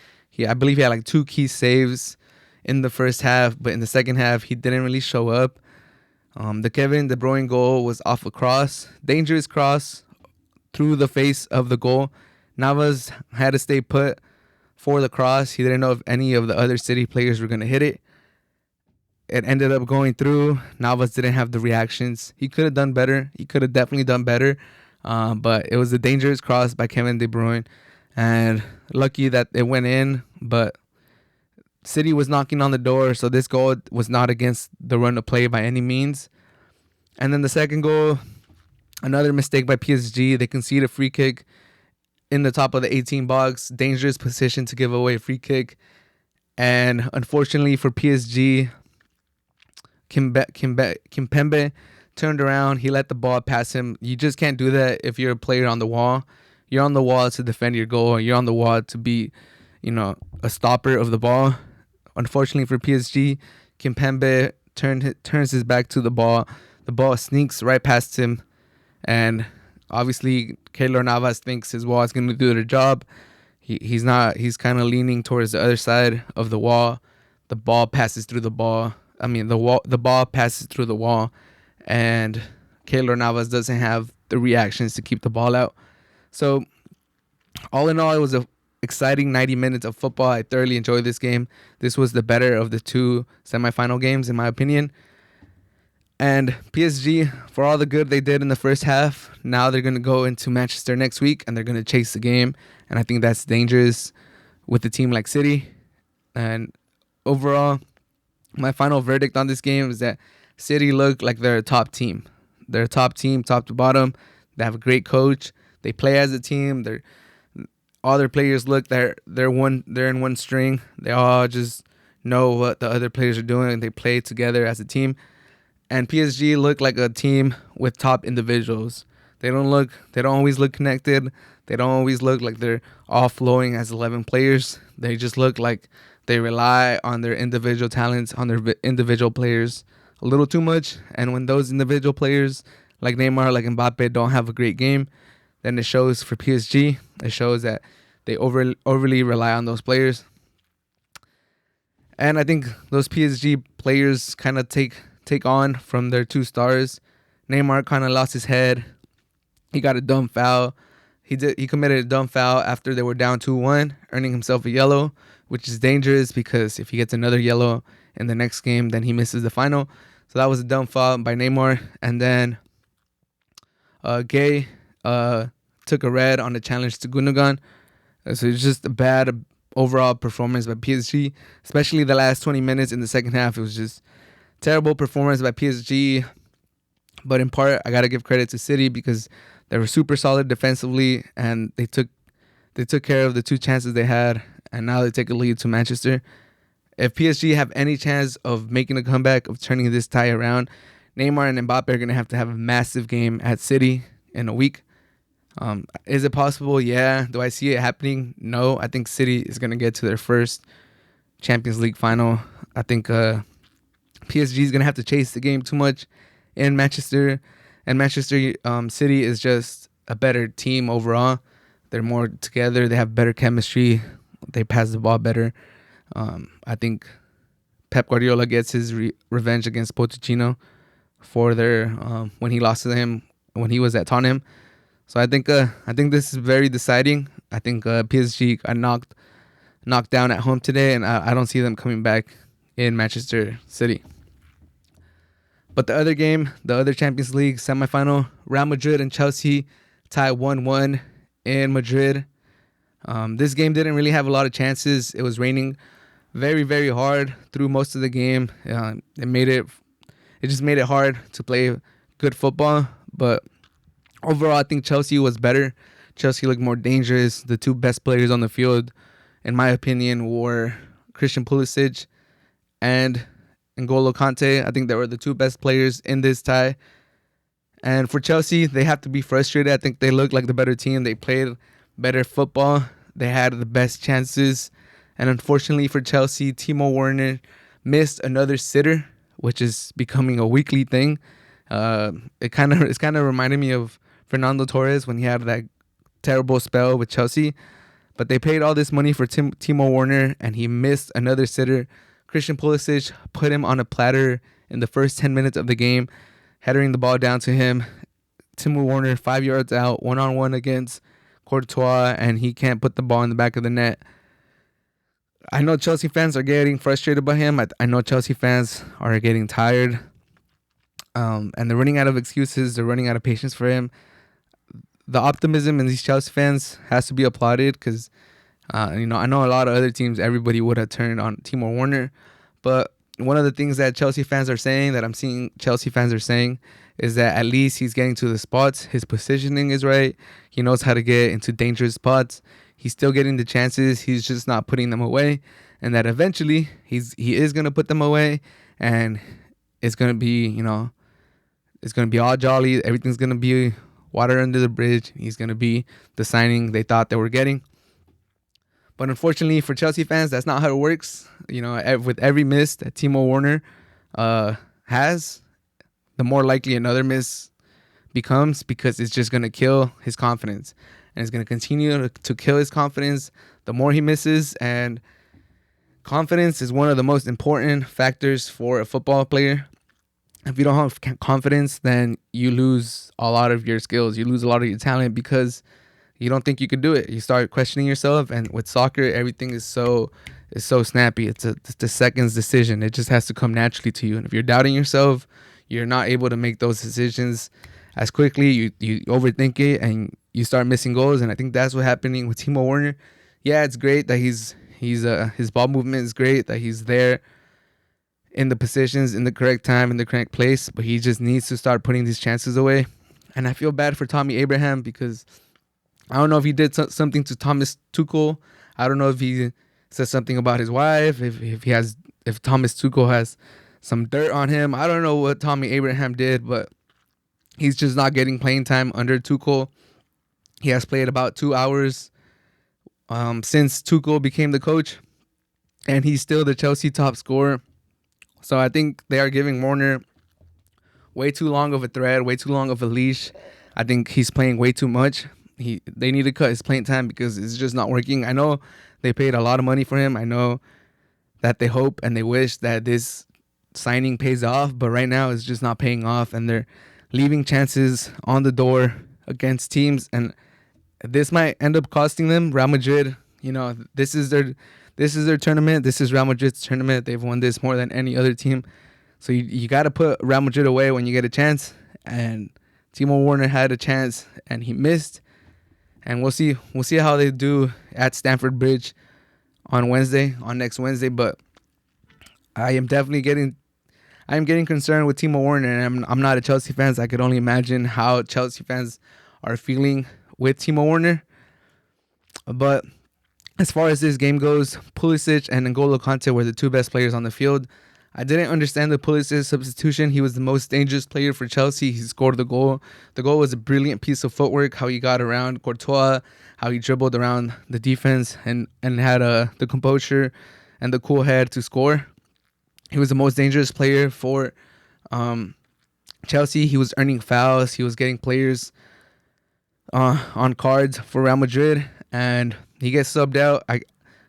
I believe he had like 2 key saves in the first half, but in the second half, he didn't really show up. The Kevin De Bruyne goal was off a cross. Dangerous cross through the face of the goal. Navas had to stay put for the cross. He didn't know if any of the other City players were going to hit it. It ended up going through. Navas didn't have the reactions. He could have done better. He could have definitely done better. But it was a dangerous cross by Kevin De Bruyne. And lucky that it went in. But City was knocking on the door. So this goal was not against the run of play by any means. And then the second goal, another mistake by PSG. They conceded a free kick in the top of the 18 box. Dangerous position to give away a free kick. And unfortunately for PSG, Kimpembe turned around. He let the ball pass him. You just can't do that if you're a player on the wall. You're on the wall to defend your goal. You're on the wall to be, a stopper of the ball. Unfortunately for PSG, Kimpembe turns his back to the ball. The ball sneaks right past him. And obviously, Keylor Navas thinks his wall is going to do their job. He's not. He's kind of leaning towards the other side of the wall. The ball passes through the ball. The ball passes through the wall, and Keylor Navas doesn't have the reactions to keep the ball out. So, all in all, it was an exciting 90 minutes of football. I thoroughly enjoyed this game. This was the better of the two semifinal games, in my opinion. And PSG, for all the good they did in the first half, now they're going to go into Manchester next week, and they're going to chase the game. And I think that's dangerous with a team like City. And overall, my final verdict on this game is that City look like they're a top team. They're a top team, top to bottom. They have a great coach. They play as a team. All their players look they're in one string. They all just know what the other players are doing, and they play together as a team. And PSG look like a team with top individuals. They don't always look connected. They don't always look like they're all flowing as 11 players. They just look like they rely on their individual talents, on their individual players a little too much. And when those individual players like Neymar, like Mbappe don't have a great game, then it shows for PSG. It shows that they overly rely on those players. And I think those PSG players kind of take on from their two stars. Neymar kind of lost his head. He got a dumb foul. He committed a dumb foul after they were down 2-1, earning himself a yellow, which is dangerous because if he gets another yellow in the next game, then he misses the final. So that was a dumb foul by Neymar. And then Gay took a red on the challenge to Gundogan. So it's just a bad overall performance by PSG, especially the last 20 minutes in the second half. It was just terrible performance by PSG. But in part, I got to give credit to City because they were super solid defensively, and they took care of the two chances they had, and now they take a lead to Manchester. If PSG have any chance of making a comeback, of turning this tie around, Neymar and Mbappe are going to have a massive game at City in a week. Is it possible? Yeah. Do I see it happening? No. I think City is going to get to their first Champions League final. I think PSG is going to have to chase the game too much in Manchester. And Manchester City is just a better team overall. They're more together. They have better chemistry. They pass the ball better. I think Pep Guardiola gets his revenge against Pochettino for their when he lost to him when he was at Tottenham. So I think this is very deciding. I think PSG got knocked down at home today, and I don't see them coming back in Manchester City. But the other game, the other Champions League semifinal, Real Madrid and Chelsea tied 1-1 in Madrid. This game didn't really have a lot of chances. It was raining very, very hard through most of the game. It just made it hard to play good football. But overall, I think Chelsea was better. Chelsea looked more dangerous. The two best players on the field, in my opinion, were Christian Pulisic and N'Golo Kante. I think they were the two best players in this tie. And for Chelsea, they have to be frustrated. I think they looked like the better team. They played better football. They had the best chances. And unfortunately for Chelsea, Timo Werner missed another sitter, which is becoming a weekly thing. It's kind of reminding me of Fernando Torres when he had that terrible spell with Chelsea. But they paid all this money for Timo Werner, and he missed another sitter. Christian Pulisic put him on a platter in the first 10 minutes of the game, headering the ball down to him. Timo Werner 5 yards out, one-on-one against Courtois, and he can't put the ball in the back of the net. I know Chelsea fans are getting frustrated by him. I know Chelsea fans are getting tired. And they're running out of excuses. They're running out of patience for him. The optimism in these Chelsea fans has to be applauded because, I know a lot of other teams, everybody would have turned on Timo Werner. But one of the things that Chelsea fans are saying, that I'm seeing Chelsea fans are saying, is that at least he's getting to the spots. His positioning is right. He knows how to get into dangerous spots. He's still getting the chances. He's just not putting them away. And that eventually he is going to put them away. And it's going to be, it's going to be all jolly. Everything's going to be water under the bridge. He's going to be the signing they thought they were getting. But unfortunately for Chelsea fans, that's not how it works. With every miss that Timo Werner has, the more likely another miss becomes, because it's just going to kill his confidence. And it's going to continue to kill his confidence the more he misses. And confidence is one of the most important factors for a football player. If you don't have confidence, then you lose a lot of your skills. You lose a lot of your talent because you don't think you could do it. You start questioning yourself. And with soccer, everything is so snappy. It's a seconds decision. It just has to come naturally to you. And if you're doubting yourself, you're not able to make those decisions as quickly. You overthink it and you start missing goals. And I think that's what's happening with Timo Werner. Yeah, it's great that his ball movement is great, that he's there in the positions, in the correct time, in the correct place, but he just needs to start putting these chances away. And I feel bad for Tommy Abraham because I don't know if he did something to Thomas Tuchel. I don't know if he said something about his wife, if Thomas Tuchel has some dirt on him. I don't know what Tommy Abraham did, but he's just not getting playing time under Tuchel. He has played about 2 hours since Tuchel became the coach, and he's still the Chelsea top scorer. So I think they are giving Werner way too long of a thread, way too long of a leash. I think he's playing way too much. They need to cut his playing time because it's just not working. I know they paid a lot of money for him. I know that they hope and they wish that this signing pays off, but right now it's just not paying off, and they're leaving chances on the door against teams, and this might end up costing them. Real Madrid, this is their tournament. This is Real Madrid's tournament. They've won this more than any other team. So you got to put Real Madrid away when you get a chance. And Timo Werner had a chance and he missed. And we'll see how they do at Stamford Bridge on next Wednesday. But I am getting concerned with Timo Werner, and I'm not a Chelsea fan. So I could only imagine how Chelsea fans are feeling with Timo Werner. But as far as this game goes, Pulisic and N'Golo Kante were the two best players on the field. I didn't understand the Pulisic substitution. He was the most dangerous player for Chelsea. He scored the goal. The goal was a brilliant piece of footwork, how he got around Courtois, how he dribbled around the defense and had the composure and the cool head to score. He was the most dangerous player for Chelsea. He was earning fouls. He was getting players on cards for Real Madrid, and he gets subbed out.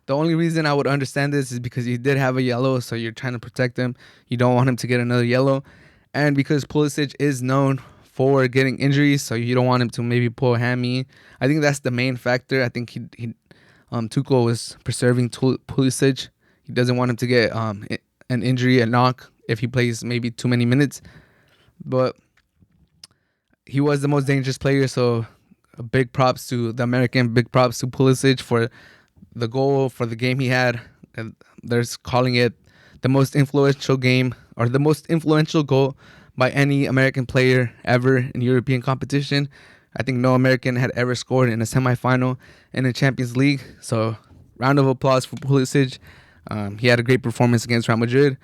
The only reason I would understand this is because he did have a yellow, so you're trying to protect him. You don't want him to get another yellow. And because Pulisic is known for getting injuries, so you don't want him to maybe pull a hammy. I think that's the main factor. I think Tuchel was preserving Pulisic. He doesn't want him to get an injury, a knock, if he plays maybe too many minutes. But he was the most dangerous player, so big props to the American, big props to Pulisic for the goal, for the game he had. They're calling it the most influential game, or the most influential goal by any American player ever in European competition. I think no American had ever scored in a semifinal in the Champions League. So round of applause for Pulisic. He had a great performance against Real Madrid.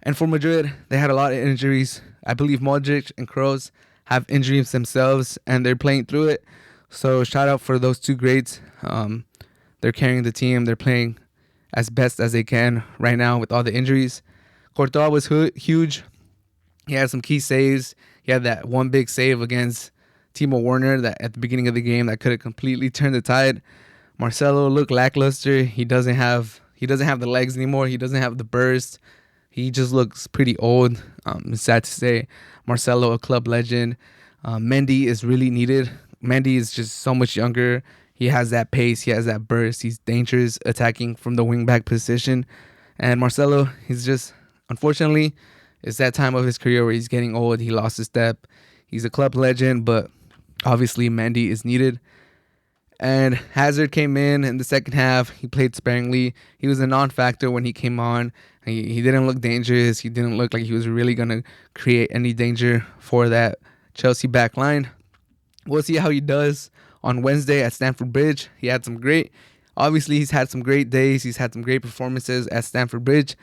And for Madrid, they had a lot of injuries. I believe Modric and Kroos have injuries themselves, and they're playing through it. So shout out for those two greats. They're carrying the team. They're playing as best as they can right now with all the injuries. Courtois was huge. He had some key saves. He had that one big save against Timo Werner that at the beginning of the game that could have completely turned the tide. Marcelo looked lackluster. He doesn't have the legs anymore. He doesn't have the burst. He just looks pretty old. It's sad to say. Marcelo, a club legend. Mendy is really needed. Mendy is just so much younger. He has that pace. He has that burst. He's dangerous attacking from the wingback position. And Marcelo, he's just, unfortunately, it's that time of his career where he's getting old. He lost his step. He's a club legend, but obviously Mendy is needed. And Hazard came in the second half. He played sparingly. He was a non-factor when he came on. He didn't look dangerous. He didn't look like he was really going to create any danger for that Chelsea back line. We'll see how he does on Wednesday at Stamford Bridge. Obviously, he's had some great days. He's had some great performances at Stamford Bridge.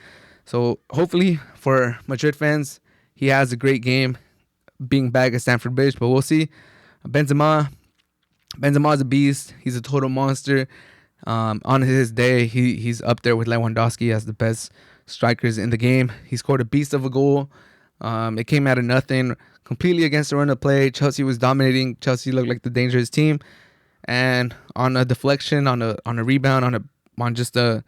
So hopefully for Madrid fans, he has a great game being back at Stamford Bridge. But we'll see. Benzema's a beast. He's a total monster. On his day, he's up there with Lewandowski as the best strikers in the game. He scored a beast of a goal. It came out of nothing, completely against the run of play. Chelsea was dominating. Chelsea looked like the dangerous team, and on a deflection, on a rebound, on just a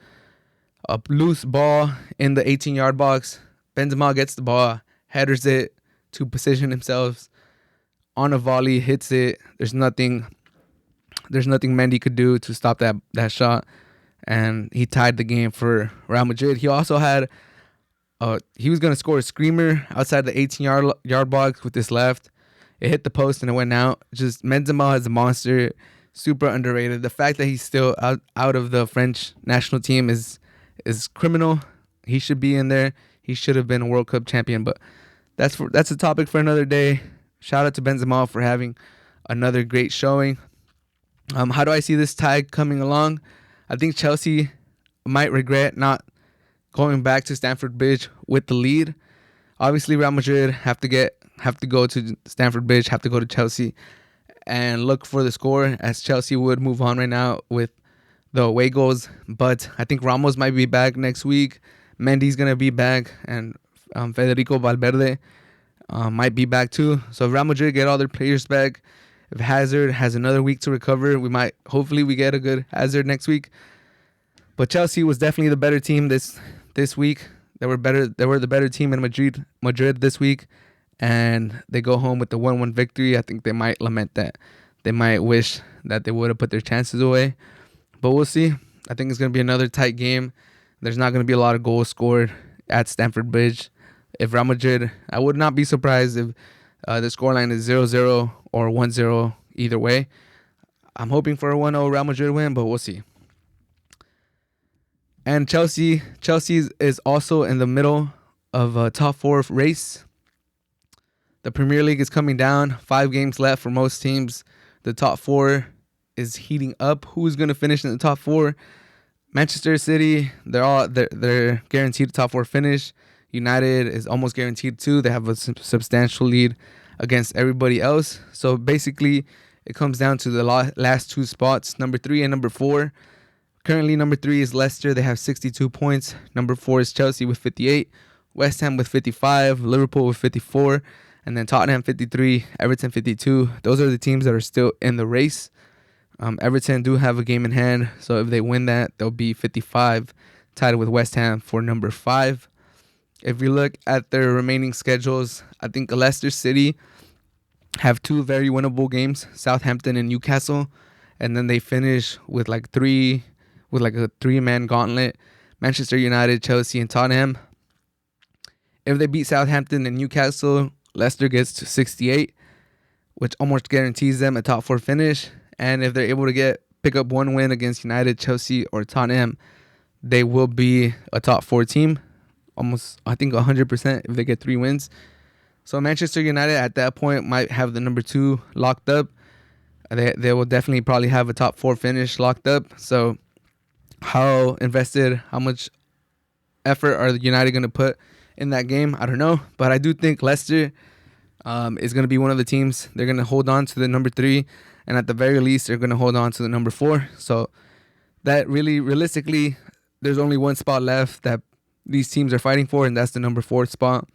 loose ball in the 18-yard box, Benzema gets the ball, headers it to position himself on a volley, hits it. There's nothing Mendy could do to stop that shot, and he tied the game for Real Madrid. He also had he was going to score a screamer outside the 18-yard box with this left. It hit the post and it went out. Just Benzema is a monster, super underrated. The fact that he's still out of the French national team is criminal. He should be in there. He should have been a World Cup champion, but that's a topic for another day. Shout out to Benzema for having another great showing. How do I see this tie coming along? I think Chelsea might regret not going back to Stamford Bridge with the lead. Obviously, Real Madrid have to go to Stamford Bridge, have to go to Chelsea and look for the score, as Chelsea would move on right now with the away goals. But I think Ramos might be back next week. Mendy's going to be back, and Federico Valverde might be back too. So if Real Madrid get all their players back, if Hazard has another week to recover, hopefully we get a good Hazard next week. But Chelsea was definitely the better team this week. They were the better team in Madrid this week, and they go home with the 1-1 victory. I think they might lament that. They might wish that they would have put their chances away. But we'll see. I think it's going to be another tight game. There's not going to be a lot of goals scored at Stamford Bridge. If Real Madrid, I would not be surprised if the scoreline is 0-0 or 1-0 either way. I'm hoping for a 1-0 Real Madrid win, but we'll see. And Chelsea is also in the middle of a top 4 race. The Premier League is coming down. 5 games left for most teams. The top 4 is heating up. Who's going to finish in the top 4? Manchester City, they're guaranteed a top 4 finish. United is almost guaranteed too. They have a substantial lead against everybody else. So basically, it comes down to the last 2 spots, number 3 and number 4. Currently, number 3 is Leicester. They have 62 points. Number 4 is Chelsea with 58. West Ham with 55. Liverpool with 54. And then Tottenham 53. Everton 52. Those are the teams that are still in the race. Everton do have a game in hand. So if they win that, they'll be 55, tied with West Ham for number 5. If we look at their remaining schedules, I think Leicester City have 2 very winnable games, Southampton and Newcastle. And then they finish with a 3-man gauntlet, Manchester United, Chelsea, and Tottenham. If they beat Southampton and Newcastle, Leicester gets to 68, which almost guarantees them a top 4 finish. And if they're able to pick up 1 win against United, Chelsea, or Tottenham, they will be a top 4 team. Almost, I think 100% if they get 3 wins. So Manchester United at that point might have the number 2 locked up. They will definitely probably have a top 4 finish locked up. So how much effort are United going to put in that game? I don't know. But I do think Leicester is going to be one of the teams. They're going to hold on to the number 3. And at the very least, they're going to hold on to the number 4. So that really, realistically, there's only 1 spot left that these teams are fighting for, and that's the number 4 spot.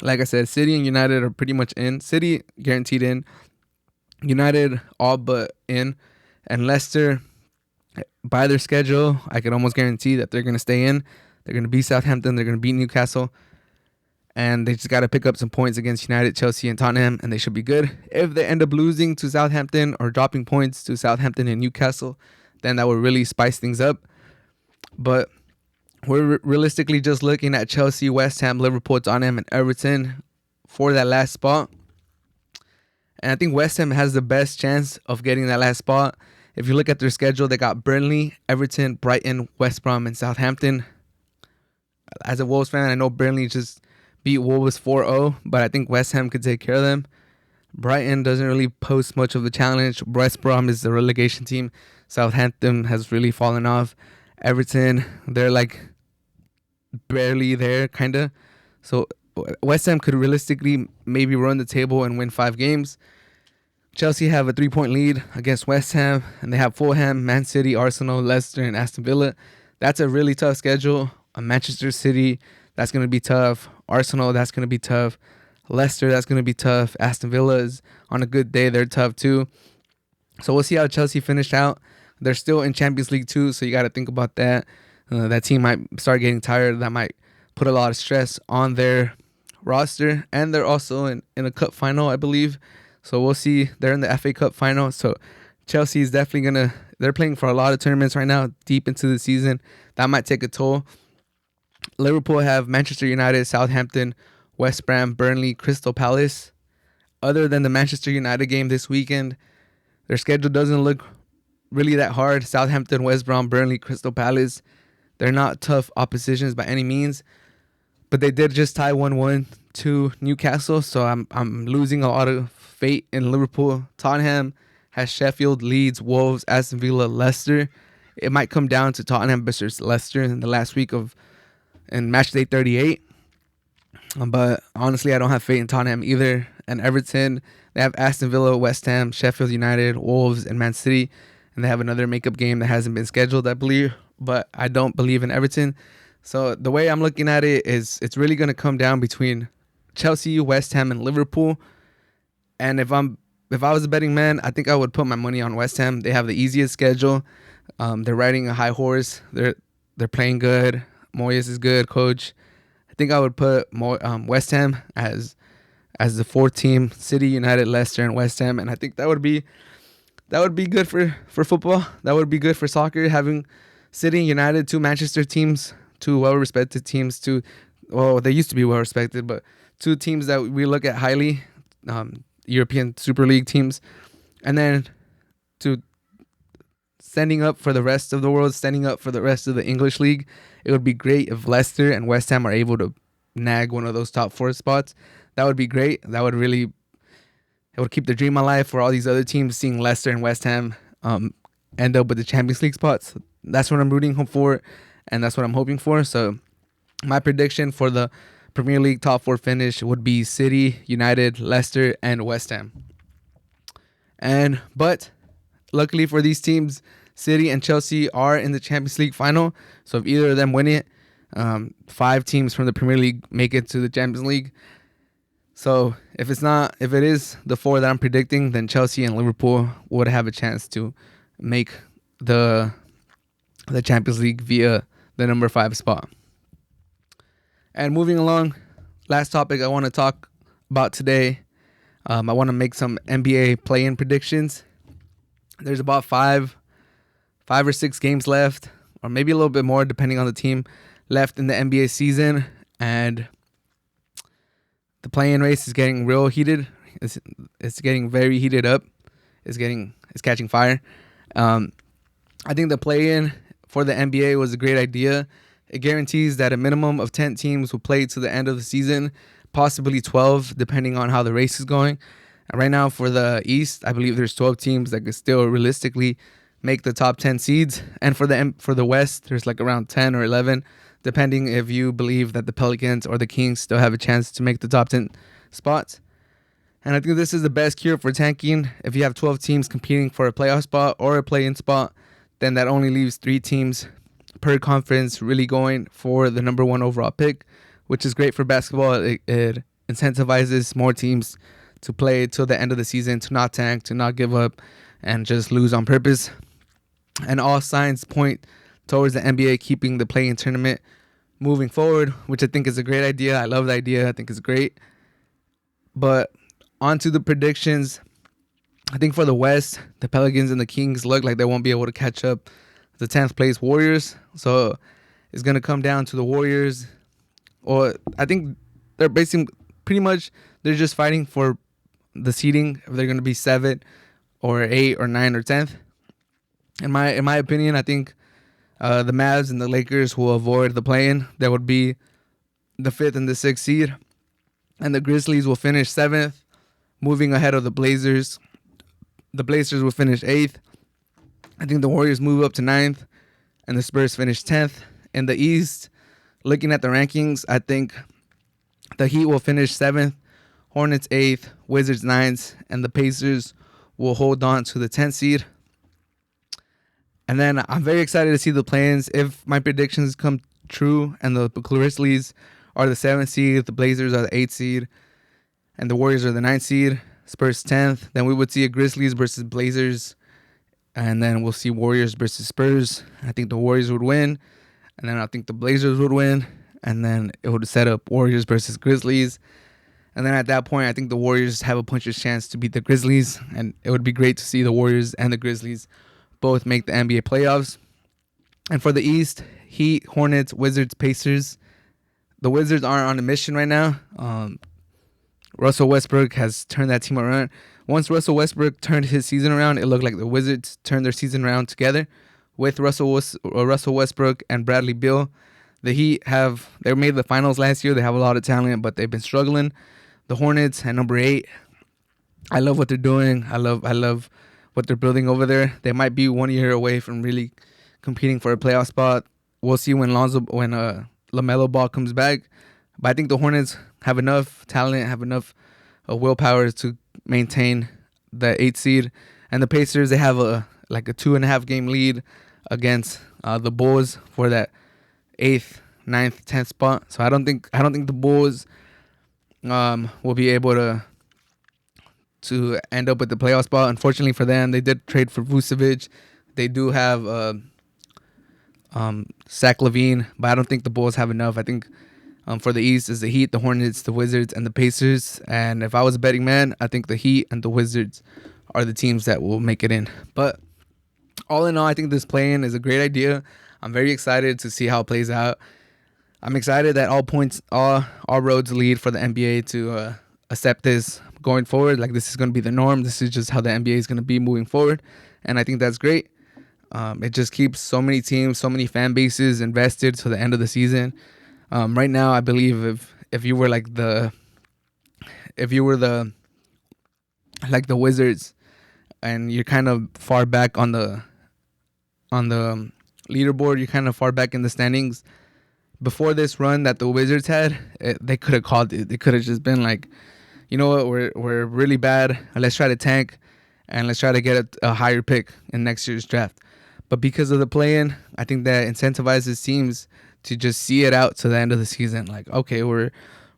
Like I said, City and United are pretty much in. City guaranteed in. United all but in. And Leicester, by their schedule, I can almost guarantee that they're going to stay in. They're going to beat Southampton. They're going to beat Newcastle. and they just got to pick up some points against United, Chelsea, and Tottenham, and they should be good. If they end up losing to Southampton or dropping points to Southampton and Newcastle, then that would really spice things up. But we're realistically just looking at Chelsea, West Ham, Liverpool, Tottenham, and Everton for that last spot. And I think West Ham has the best chance of getting that last spot. If you look at their schedule, they got Burnley, Everton, Brighton, West Brom, and Southampton. As a Wolves fan, I know Burnley just beat Wolves 4-0, but I think West Ham could take care of them. Brighton doesn't really pose much of a challenge. West Brom is the relegation team. Southampton has really fallen off. Everton, they're like barely there, kind of. So West Ham could realistically maybe run the table and win 5 games. Chelsea have a 3-point lead against West Ham, and they have Fulham, Man City, Arsenal, Leicester, and Aston Villa. That's a really tough schedule. Manchester City, that's going to be tough. Arsenal, that's going to be tough. Leicester, that's going to be tough. Aston Villa is on a good day, they're tough too. So we'll see how Chelsea finish out. They're still in Champions League too, so you got to think about that. That team might start getting tired. That might put a lot of stress on their roster, and they're also in a cup final, I believe. So we'll see. They're in the FA Cup final, so Chelsea is definitely they're playing for a lot of tournaments right now, deep into the season. That might take a toll. Liverpool have Manchester United, Southampton, West Brom, Burnley, Crystal Palace. Other than the Manchester United game this weekend, their schedule doesn't look really that hard. Southampton, West Brom, Burnley, Crystal Palace. They're not tough oppositions by any means, but they did just tie 1-1 to Newcastle, so I'm losing a lot of faith in Liverpool. Tottenham has Sheffield, Leeds, Wolves, Aston Villa, Leicester. It might come down to Tottenham versus Leicester in the last week in match day 38. But honestly, I don't have faith in Tottenham either. And Everton, they have Aston Villa, West Ham, Sheffield United, Wolves, and Man City. And they have another makeup game that hasn't been scheduled, I believe. But I don't believe in Everton. So the way I'm looking at it is it's really going to come down between Chelsea, West Ham, and Liverpool. And if I was a betting man, I think I would put my money on West Ham. They have the easiest schedule. They're riding a high horse. They're playing good. Moyes is good, coach. I think I would put West Ham as the 4th team. City, United, Leicester, and West Ham. And I think that would be good for football. That would be good for soccer, having City and United, 2 Manchester teams, 2 well-respected teams, they used to be well-respected, but 2 teams that we look at highly, European Super League teams. And then to standing up for the rest of the world, standing up for the rest of the English league. It would be great if Leicester and West Ham are able to nag one of those top 4 spots. That would be great. It would keep the dream alive for all these other teams, seeing Leicester and West Ham end up with the Champions League spots. That's what I'm rooting for, and that's what I'm hoping for. So my prediction for the Premier League top 4 finish would be City, United, Leicester, and West Ham. But luckily for these teams, City and Chelsea are in the Champions League final. So if either of them win it, 5 teams from the Premier League make it to the Champions League. So if it is the 4 that I'm predicting, then Chelsea and Liverpool would have a chance to make the Champions League via the number 5 spot. And moving along, last topic I want to talk about today. I want to make some NBA play-in predictions. There's about 5 or 6 games left, or maybe a little bit more depending on the team, left in the NBA season, and the play-in race is getting real heated. It's getting very heated up. It's catching fire. I think the play-in for the NBA was a great idea. It guarantees that a minimum of 10 teams will play to the end of the season, possibly 12, depending on how the race is going. And right now for the East, I believe there's 12 teams that could still realistically make the top 10 seeds. And for the West, there's like around 10 or 11, depending if you believe that the Pelicans or the Kings still have a chance to make the top 10 spots. And I think this is the best cure for tanking. If you have 12 teams competing for a playoff spot or a play-in spot, then that only leaves 3 teams per conference really going for the number 1 overall pick, which is great for basketball. It incentivizes more teams to play till the end of the season, to not tank, to not give up, and just lose on purpose. And all signs point towards the NBA keeping the play-in tournament moving forward, which I think is a great idea. I love the idea. I think it's great. But on to the predictions. I think for the West, the Pelicans and the Kings look like they won't be able to catch up the 10th place Warriors. So it's going to come down to the Warriors. Or I think they're basically pretty much they're just fighting for the seeding. If they're going to be 7 or 8 or 9 or 10th. In my opinion, I think the Mavs and the Lakers will avoid the play-in. That would be the 5th and the 6th seed. And the Grizzlies will finish 7th, moving ahead of the Blazers. The Blazers will finish 8th. I think the Warriors move up to 9th, and the Spurs finish 10th. In the East, looking at the rankings, I think the Heat will finish 7th, Hornets 8th, Wizards 9th, and the Pacers will hold on to the 10th seed. And then I'm very excited to see the play-ins. If my predictions come true and the Grizzlies are the 7th seed, the Blazers are the 8th seed, and the Warriors are the 9th seed, Spurs 10th, then we would see a Grizzlies versus Blazers, and then we'll see Warriors versus Spurs. I think the Warriors would win, and then I think the Blazers would win, and then it would set up Warriors versus Grizzlies. And then at that point, I think the Warriors have a puncher's chance to beat the Grizzlies, and it would be great to see the Warriors and the Grizzlies both make the NBA playoffs. And for the East, Heat, Hornets, Wizards, Pacers. The Wizards aren't on a mission right now. Russell Westbrook has turned that team around. Once Russell Westbrook turned his season around, it looked like the Wizards turned their season around together with Russell Westbrook and Bradley Beal. The Heat they made the finals last year. They have a lot of talent, but they've been struggling. The Hornets at number 8. I love what they're doing. I love what they're building over there. They might be 1 year away from really competing for a playoff spot. We'll see when LaMelo Ball comes back. But I think the Hornets have enough talent, have enough willpower to maintain the 8th seed. And the Pacers, they have a 2.5 game lead against the Bulls for that 8th, 9th, 10th spot. So I don't think the Bulls will be able to end up with the playoff spot. Unfortunately for them, they did trade for Vucevic. They do have Zach LaVine, but I don't think the Bulls have enough. I think for the East is the Heat, the Hornets, the Wizards, and the Pacers. And if I was a betting man, I think the Heat and the Wizards are the teams that will make it in. But all in all, I think this play-in is a great idea. I'm very excited to see how it plays out. I'm excited that all roads lead for the NBA to accept this going forward. Like, this is going to be the norm. This is just how the NBA is going to be moving forward. And I think that's great. It just keeps so many teams, so many fan bases invested to the end of the season. Right now, I believe if you were the Wizards and you're kind of far back on the leaderboard, you're kind of far back in the standings. Before this run that the Wizards had, they could have called it. They could have just been like, you know what, we're really bad. Let's try to tank and let's try to get a higher pick in next year's draft. But because of the play-in, I think that incentivizes teams to just see it out to the end of the season. Like, okay, we're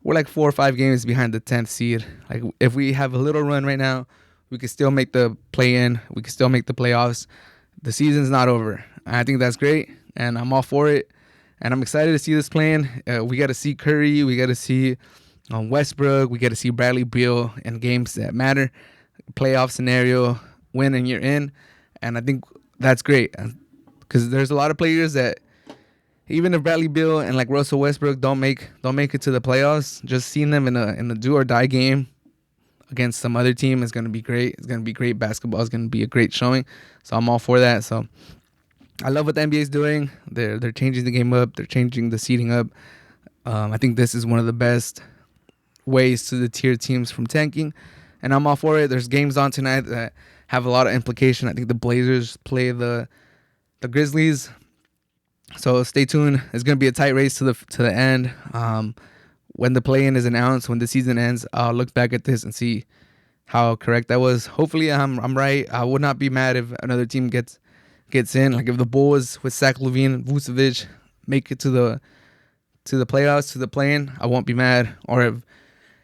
like 4 or 5 games behind the 10th seed. Like, if we have a little run right now, we can still make the play-in. We can still make the playoffs. The season's not over. I think that's great, and I'm all for it. And I'm excited to see this play-in. We got to see Curry. We got to see Westbrook. We got to see Bradley Beal in games that matter. Playoff scenario, win and you're in. And I think that's great, because there's a lot of players that, even if Bradley Beal and like Russell Westbrook don't make it to the playoffs, just seeing them in a do or die game against some other team is going to be great. It's going to be great basketball. It's going to be a great showing. So I'm all for that. So I love what the NBA is doing. They're changing the game up. They're changing the seeding up. I think this is one of the best ways to deter teams from tanking, and I'm all for it. There's games on tonight that have a lot of implication. I think the Blazers play the Grizzlies. So stay tuned. It's going to be a tight race to the end. When the play-in is announced, when the season ends, I'll look back at this and see how correct I was. Hopefully I'm right. I would not be mad if another team gets in. Like, if the Bulls with Zach LaVine and Vucevic make it to the playoffs, to the play-in, I won't be mad. Or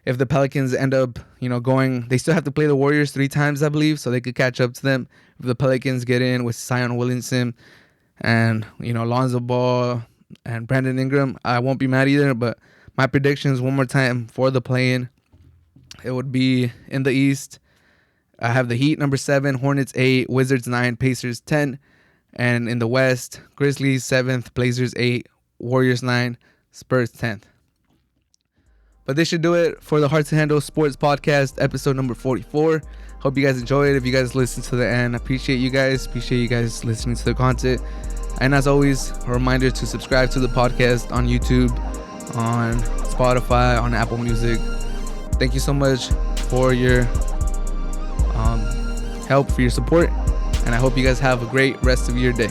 if the Pelicans end up, going, they still have to play the Warriors 3 times, I believe, so they could catch up to them. If the Pelicans get in with Zion Williamson and, Lonzo Ball, and Brandon Ingram. I won't be mad either, but my predictions one more time for the play-in. It would be in the East. I have the Heat number 7, Hornets 8, Wizards 9, Pacers 10. And in the West, Grizzlies 7th, Blazers 8, Warriors 9, Spurs 10th. But this should do it for the Hard to Handle Sports Podcast, episode number 44. Hope you guys enjoyed. If you guys listened to the end, I appreciate you guys. Appreciate you guys listening to the content. And as always, a reminder to subscribe to the podcast on YouTube, on Spotify, on Apple Music. Thank you so much for your help, for your support. And I hope you guys have a great rest of your day.